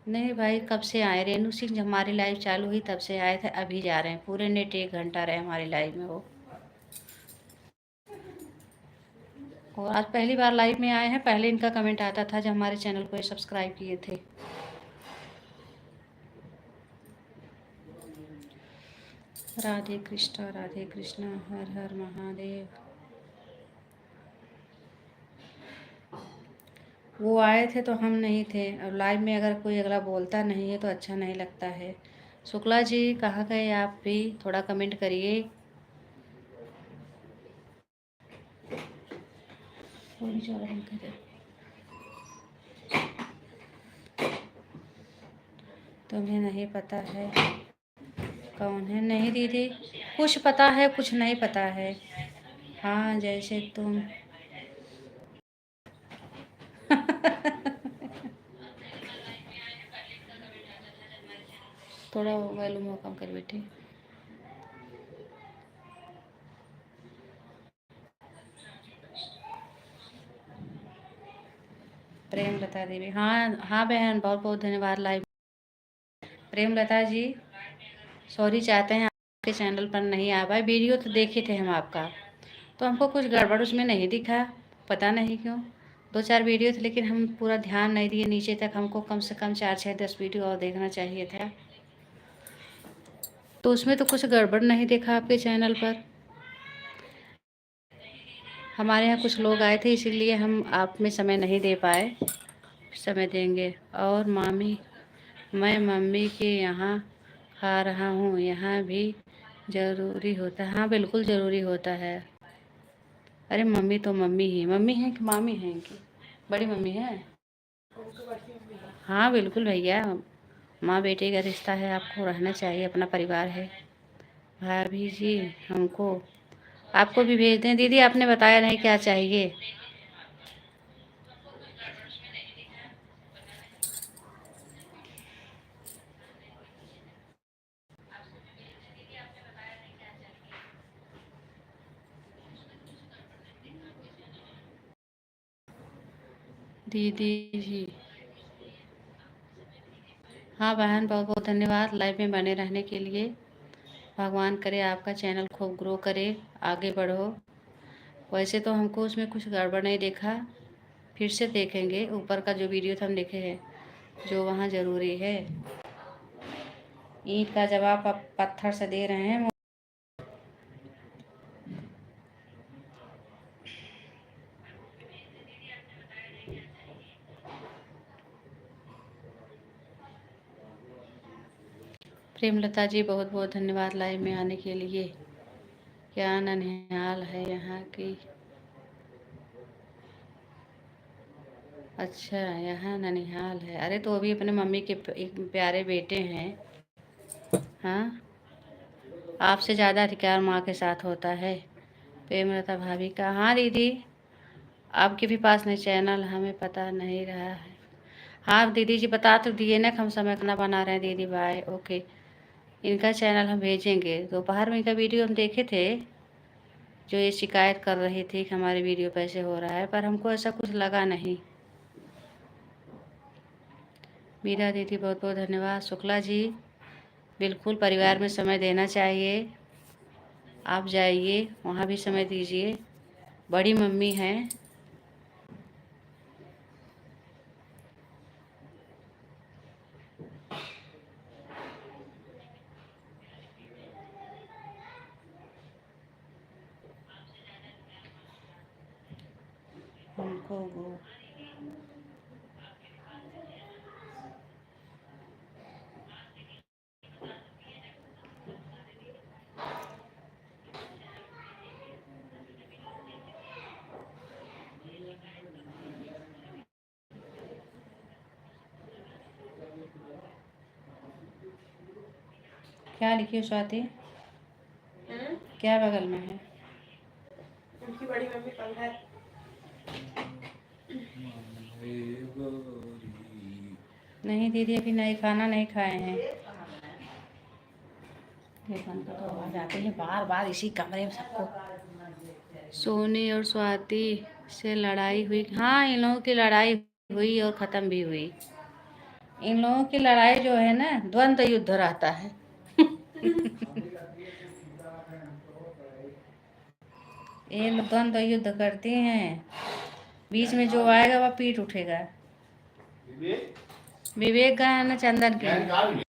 नहीं भाई, कब से आए रेणु सिंह? जब हमारी लाइव चालू हुई तब से आए थे, अभी जा रहे हैं। पूरे नेट 1 घंटा रहे हमारी लाइव में वो। और आज पहली बार लाइव में आए हैं। पहले इनका कमेंट आता था जब हमारे चैनल को ये सब्सक्राइब किए थे। राधे कृष्णा, हर हर महादेव। वो आए थे तो हम नहीं थे। और लाइव में अगर कोई अगला बोलता नहीं है तो अच्छा नहीं लगता है। शुक्ला जी कहाँ गए आप भी? थोड़ा कमेंट करिए। तुम्हें नहीं पता है कौन है? नहीं दीदी, कुछ पता है कुछ नहीं पता है। हाँ जैसे तुम। थोड़ा वॉल्यूम कम कर बेटे। प्रेमलता देवी, हाँ हाँ बहन, बहुत बहुत धन्यवाद। लाइव प्रेमलता जी सॉरी चाहते हैं, आपके चैनल पर नहीं आ पाए। वीडियो तो देखे थे हम आपका, तो हमको कुछ गड़बड़ उसमें नहीं दिखा, पता नहीं क्यों। 2-4 वीडियो थे लेकिन हम पूरा ध्यान नहीं दिए नीचे तक। हमको कम से कम 4-6-10 वीडियो और देखना चाहिए था। तो उसमें तो कुछ गड़बड़ नहीं देखा आपके चैनल पर। हमारे यहाँ कुछ लोग आए थे इसीलिए हम आप में समय नहीं दे पाए। समय देंगे। और मामी, मैं मम्मी के यहाँ खा रहा हूँ, यहाँ भी ज़रूरी होता है? हाँ बिल्कुल ज़रूरी होता है। अरे मम्मी तो मम्मी ही मम्मी है कि मामी है इनकी? बड़ी मम्मी है। हाँ बिल्कुल भैया, माँ बेटे का रिश्ता है, आपको रहना चाहिए, अपना परिवार है। भाभी जी हमको आपको भी भेज दें? दीदी आपने बताया नहीं क्या चाहिए। दीदी जी हाँ बहन, बहुत बहुत धन्यवाद लाइव में बने रहने के लिए। भगवान करे आपका चैनल खूब ग्रो करे, आगे बढ़ो। वैसे तो हमको उसमें कुछ गड़बड़ नहीं देखा, फिर से देखेंगे। ऊपर का जो वीडियो था हम देखे हैं, जो वहाँ ज़रूरी है। ईंट का जवाब आप पत्थर से दे रहे हैं। प्रेमलता जी बहुत बहुत धन्यवाद लाइव में आने के लिए। क्या ननिहाल है यहाँ की? अच्छा यहाँ ननिहाल है। अरे तो अभी अपने मम्मी के एक प्यारे बेटे हैं। हाँ, आपसे ज़्यादा अधिकार माँ के साथ होता है। प्रेमलता भाभी का, हाँ दीदी आपके भी पास नहीं चैनल, हमें पता नहीं रहा है। हाँ दीदी जी बता तो दिए ना, हम समय खाना बना रहे हैं। दीदी बाय, ओके। इनका चैनल हम भेजेंगे। दोपहर में इनका वीडियो हम देखे थे, जो ये शिकायत कर रही थी कि हमारे वीडियो पे ऐसे हो रहा है, पर हमको ऐसा कुछ लगा नहीं। मीरा दीदी बहुत बहुत धन्यवाद। शुक्ला जी बिल्कुल परिवार में समय देना चाहिए। आप जाइए वहाँ भी समय दीजिए, बड़ी मम्मी हैं। हमको वो क्या लिखी हो स्वाति? क्या बगल में है? उनकी बड़ी मम्मी पंखा नहीं दीदी अभी नहीं, खाना नहीं खाए हैं। फिर बनकर तो आ जाते हैं बार बार इसी कमरे में सबको। सोनी और स्वाति से लड़ाई हुई। हाँ, इन लोगों की लड़ाई हुई और ख़त्म भी हुई। इन लोगों की लड़ाई जो है ना, द्वंद्व युद्ध रहता है। ये लोग द्वंद्व युद्ध करती हैं, बीच में जो आएगा वह पीट उठेगा। विवेक का है ना, चंदन के है।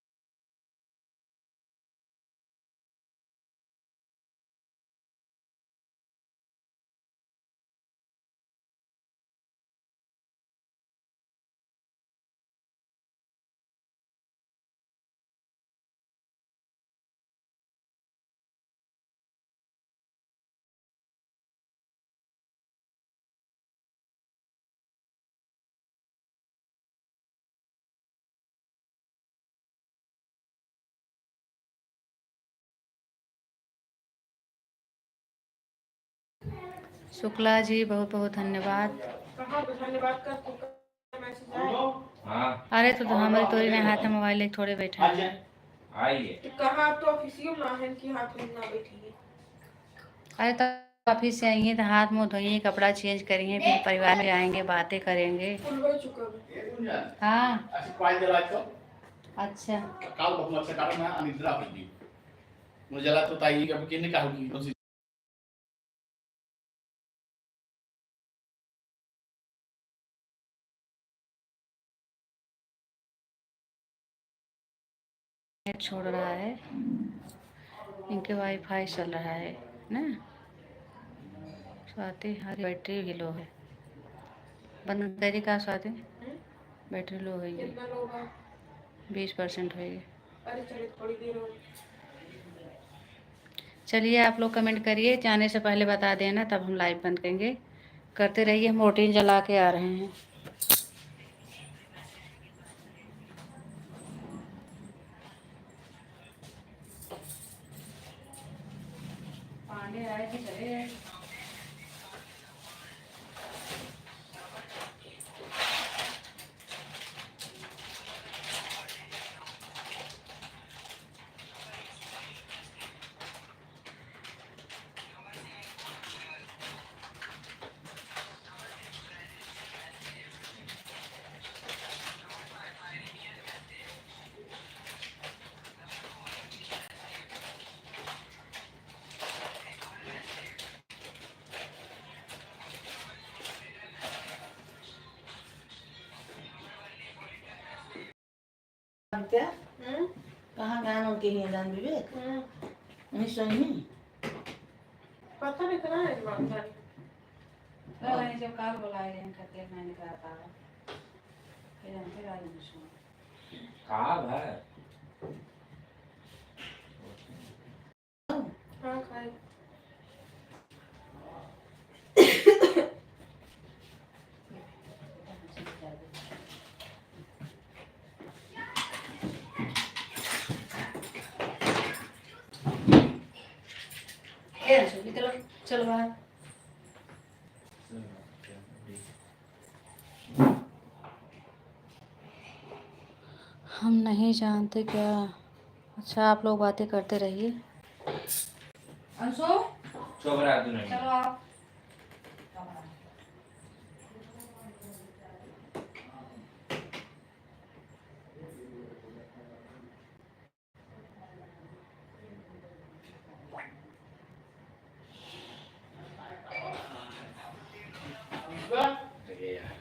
शुक्ला जी बहुत बहुत धन्यवाद। हाँ अरे तो हमारी तोरी ने हाथ में मोबाइल लेके थोड़े बैठे हैं। आइए। कहाँ आप तो ऑफिसियल ना है कि हाथ में ना बैठी है। अरे तो ऑफिस से आई हैं तो हाथ मुँह धोइए, कपड़ा चेंज करिए, फिर परिवार में आएंगे, बातें करेंगे। फुल हो चुका है। हाँ अच्छा। काल बकुला से कारण ना निद्रा होगी मुझे लगा तो ताई का किन्ने का होगी उसी नेट छोड़ रहा है, इनके वाईफाई चल रहा है ना। स्वाति हमारी बैटरी भी लो है, बंद करी का स्वाति, बैटरी लो होगी, कितना लोग हैं? 20% होगी। अरे चलिए थोड़ी देर और। चलिए आप लोग कमेंट करिए, जाने से पहले बता देना, तब हम लाइव बंद करेंगे। करते रहिए, हम मोर्टिन जला के आ रहे हैं। पांडे आए थे, चले गए। क्या कहाँ गानों के हैं दान विवेक नहीं सुनी पता नहीं कहाँ है दिमाग में। नहीं, जब काल बुलाए हैं करके मैंने कहा था, फिर हम फिर आज नहीं सुना। कहाँ है? हाँ खाए। चलो चलो बाहर। हम नहीं जानते क्या। अच्छा, आप लोग बातें करते रहिए। अंशु चोबरा तू नहीं। चलो आप।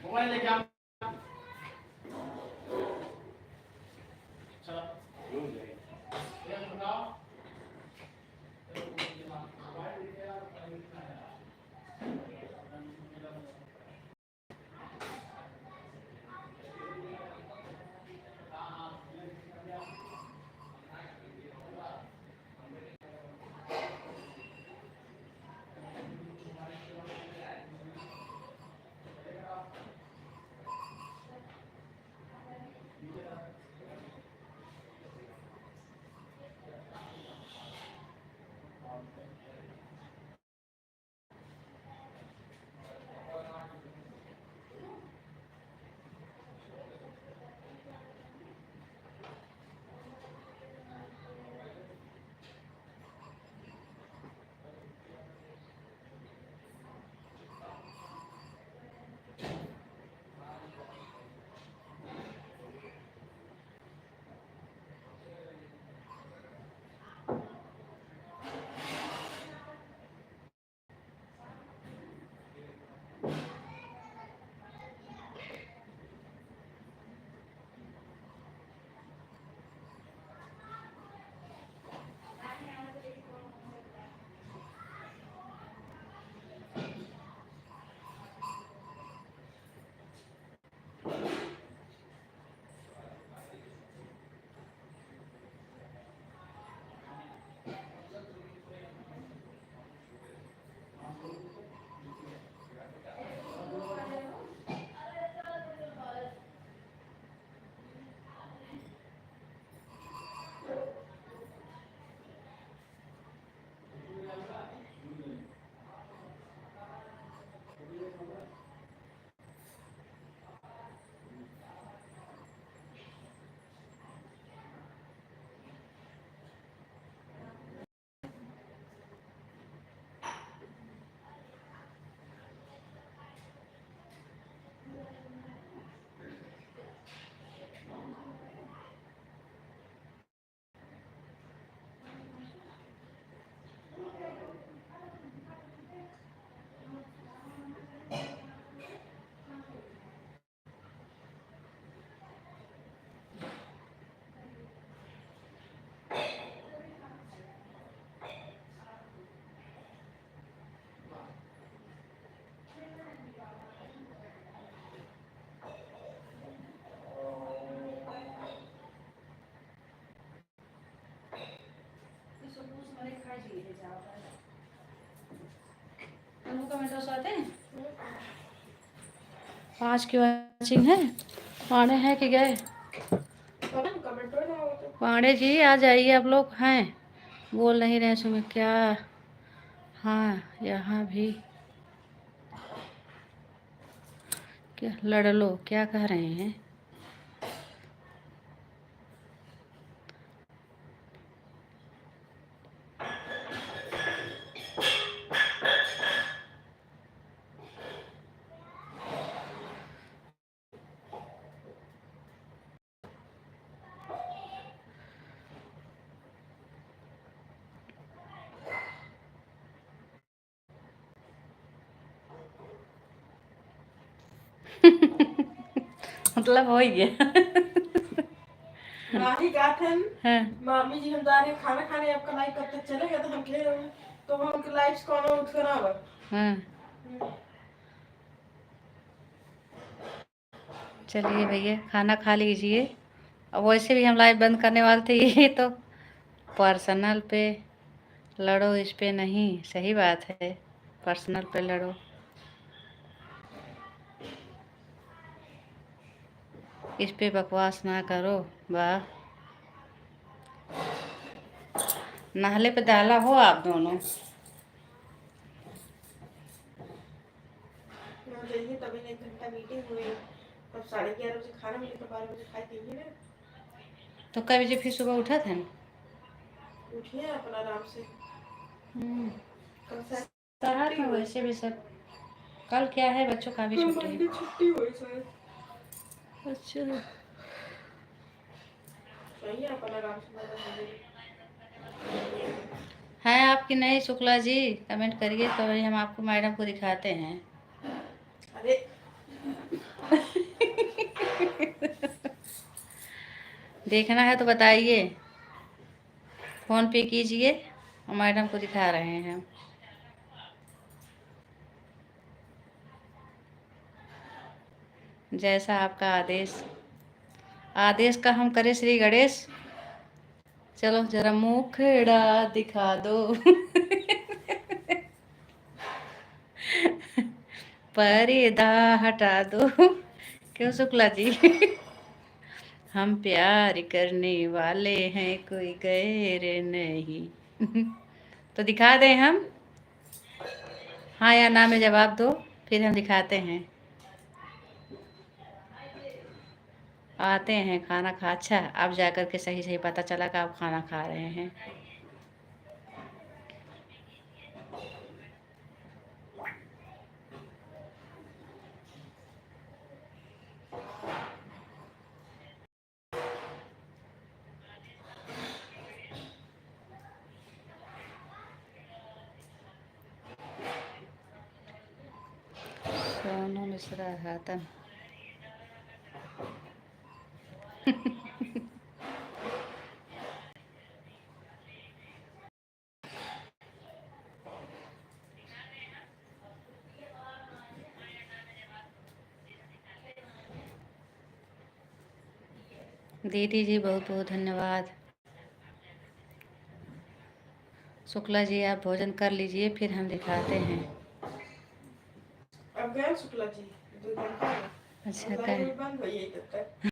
मोबाइल लेके आ चलो ये बताओ बताते हैं 5 की वॉचिंग है। पांडे हैं कि गए? पांडे जी आ जाइए, आप लोग हैं? बोल नहीं रहे सुमित क्या? हाँ यहाँ भी क्या लड़ लो, क्या कह रहे हैं? मतलब हो ही गया। माही गाथन हाँ मामी जी हम जा रहे हैं खाना खाने, आपका लाइव कब तक चलेगा? तो हम कह रहे हैं तो हम लाइव कौन उठ कर आवा। हाँ चलिए भैया खाना खा लीजिए। अब वैसे भी हम लाइव बंद करने वाले थे, ये तो पर्सनल पे लड़ो, इस पे नहीं। सही बात है, पर्सनल पे लड़ो। इस पे बकवास ना करो। वाह, नाले पे डाला हो आप दोनों। जाइए तभी 1 घंटा मीटिंग हुई, तब 11:30 बजे खाना मिले तो 12 बजे खाए पिए ना। तो कई बजे फिर सुबह उठा था ना? उठिए अपना आराम से। कल से रात में वैसे भी सब, कल क्या है, बच्चों का भी छुट्टी है। छुट्टी हुई सर। अच्छा चाहिए अपना आराम से। है आपकी नहीं शुक्ला जी? कमेंट करिए तो वही हम आपको मैडम को दिखाते हैं। अरे देखना है तो बताइए, फ़ोन पे कीजिए, और मैडम को दिखा रहे हैं हम। जैसा आपका आदेश, आदेश का हम करें श्री गणेश। चलो जरा मुखड़ा दिखा दो। पर्दा हटा दो। क्यों शुक्ला जी? हम प्यार करने वाले हैं, कोई गैर नहीं। तो दिखा दें हम? हाँ या ना में जवाब दो, फिर हम दिखाते हैं। आते हैं खाना खा। अच्छा अब जाकर के सही सही पता चला कि आप खाना खा रहे हैं। सोनू मिश्रा हाथन। दीदी जी बहुत बहुत धन्यवाद। शुक्ला जी आप भोजन कर लीजिए, फिर हम दिखाते हैं। अब गए शुक्ला जी 2 घंटा अच्छा लाइव क्या बंद हो गई तब तक।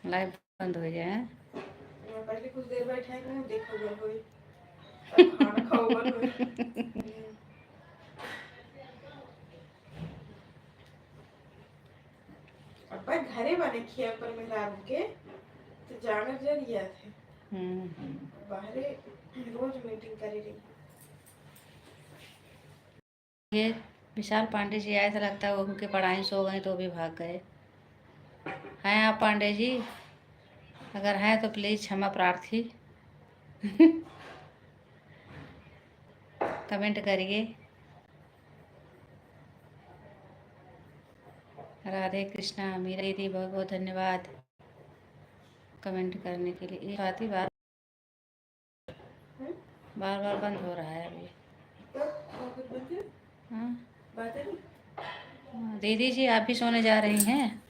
लाइव बंद हो जाए? पहले कुछ देर बैठे हैं देखो गल होई, तब खाना खाओ गल होई। अब घरे बने खिया पर मेहराब के तो जाना जरिया थे। बाहरे रोज मीटिंग करे रही। ये विशाल पांडे जी आए थे, लगता है वो उनके पढ़ाई सो गए तो भी भाग गए। हैं आप पांडे जी? अगर हैं तो प्लीज़ क्षमा प्रार्थी। कमेंट करिए। राधे कृष्णा। मीरा दीदी बहुत बहुत धन्यवाद कमेंट करने के लिए। ये बात ही बार बार बंद हो रहा है अभी। हाँ दीदी जी आप भी सोने जा रही हैं?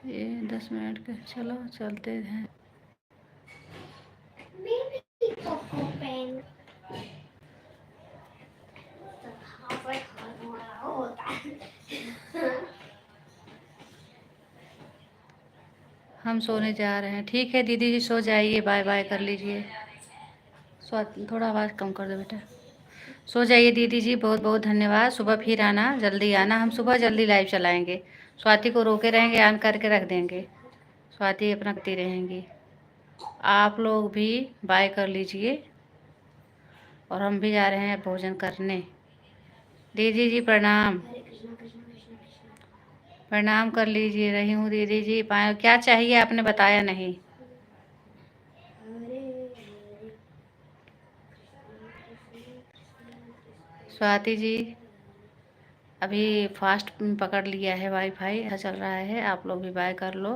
ये 10 मिनट के, चलो चलते हैं। हम सोने जा रहे हैं। ठीक है दीदी जी, सो जाइए, बाय बाय कर लीजिए। थोड़ा आवाज़ कम कर दो बेटा। सो जाइए दीदी जी, बहुत बहुत धन्यवाद। सुबह फिर आना, जल्दी आना, हम सुबह जल्दी लाइव चलाएंगे। स्वाति को रोके रहेंगे, ऑन करके रख देंगे, स्वाति अपना करती रहेंगी। आप लोग भी बाय कर लीजिए और हम भी जा रहे हैं भोजन करने। दीदी जी प्रणाम, प्रणाम कर लीजिए। रही हूँ दीदी जी। क्या चाहिए आपने बताया नहीं। स्वाति जी अभी फास्ट पकड़ लिया है, वाईफाई ऐसा चल रहा है। आप लोग भी बाय कर लो।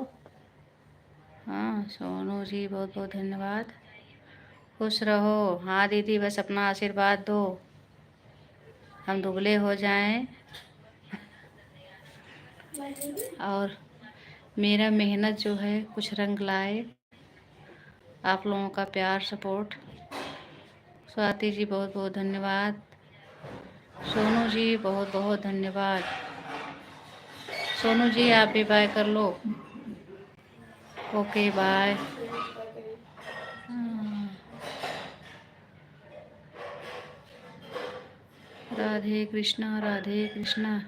हाँ सोनू जी बहुत बहुत धन्यवाद। खुश रहो। हाँ दीदी बस अपना आशीर्वाद दो, हम दुबले हो जाएं और मेरा मेहनत जो है कुछ रंग लाए। आप लोगों का प्यार सपोर्ट। स्वाति जी बहुत बहुत धन्यवाद। सोनू जी बहुत बहुत धन्यवाद। सोनू जी आप भी बाय कर लो। Okay bye. राधे कृष्णा, राधे कृष्णा।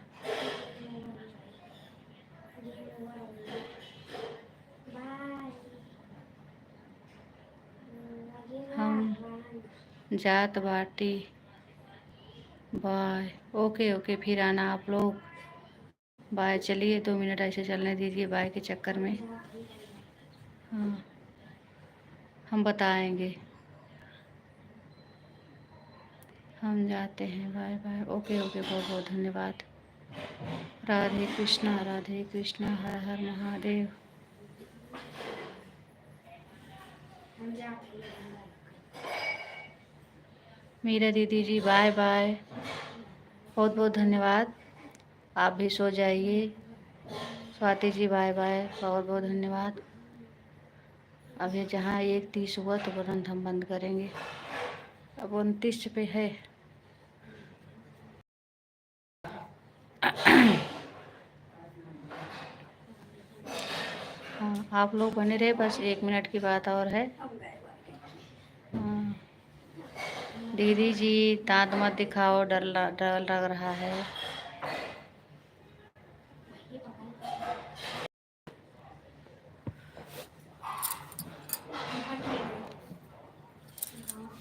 हम जात बाटी। बाय। ओके ओके फिर आना आप लोग। बाय। चलिए 2 मिनट ऐसे चलने दीजिए बाय के चक्कर में। हाँ हम बताएंगे। हम जाते हैं, बाय बाय। ओके ओके बहुत बहुत धन्यवाद। राधे कृष्णा, राधे कृष्णा, हर हर महादेव। मीरा दीदी जी बाय बाय, बहुत बहुत धन्यवाद। आप भी सो जाइए। स्वाति जी बाय बाय, बहुत बहुत धन्यवाद। अभी जहाँ 1:30 हुआ तो तुरंत हम बंद करेंगे। अब 29 पे है। हाँ आप लोग बने रहे, बस 1 मिनट की बात और है। हाँ दीदी जी दांत मत दिखाओ, डर लग रहा है।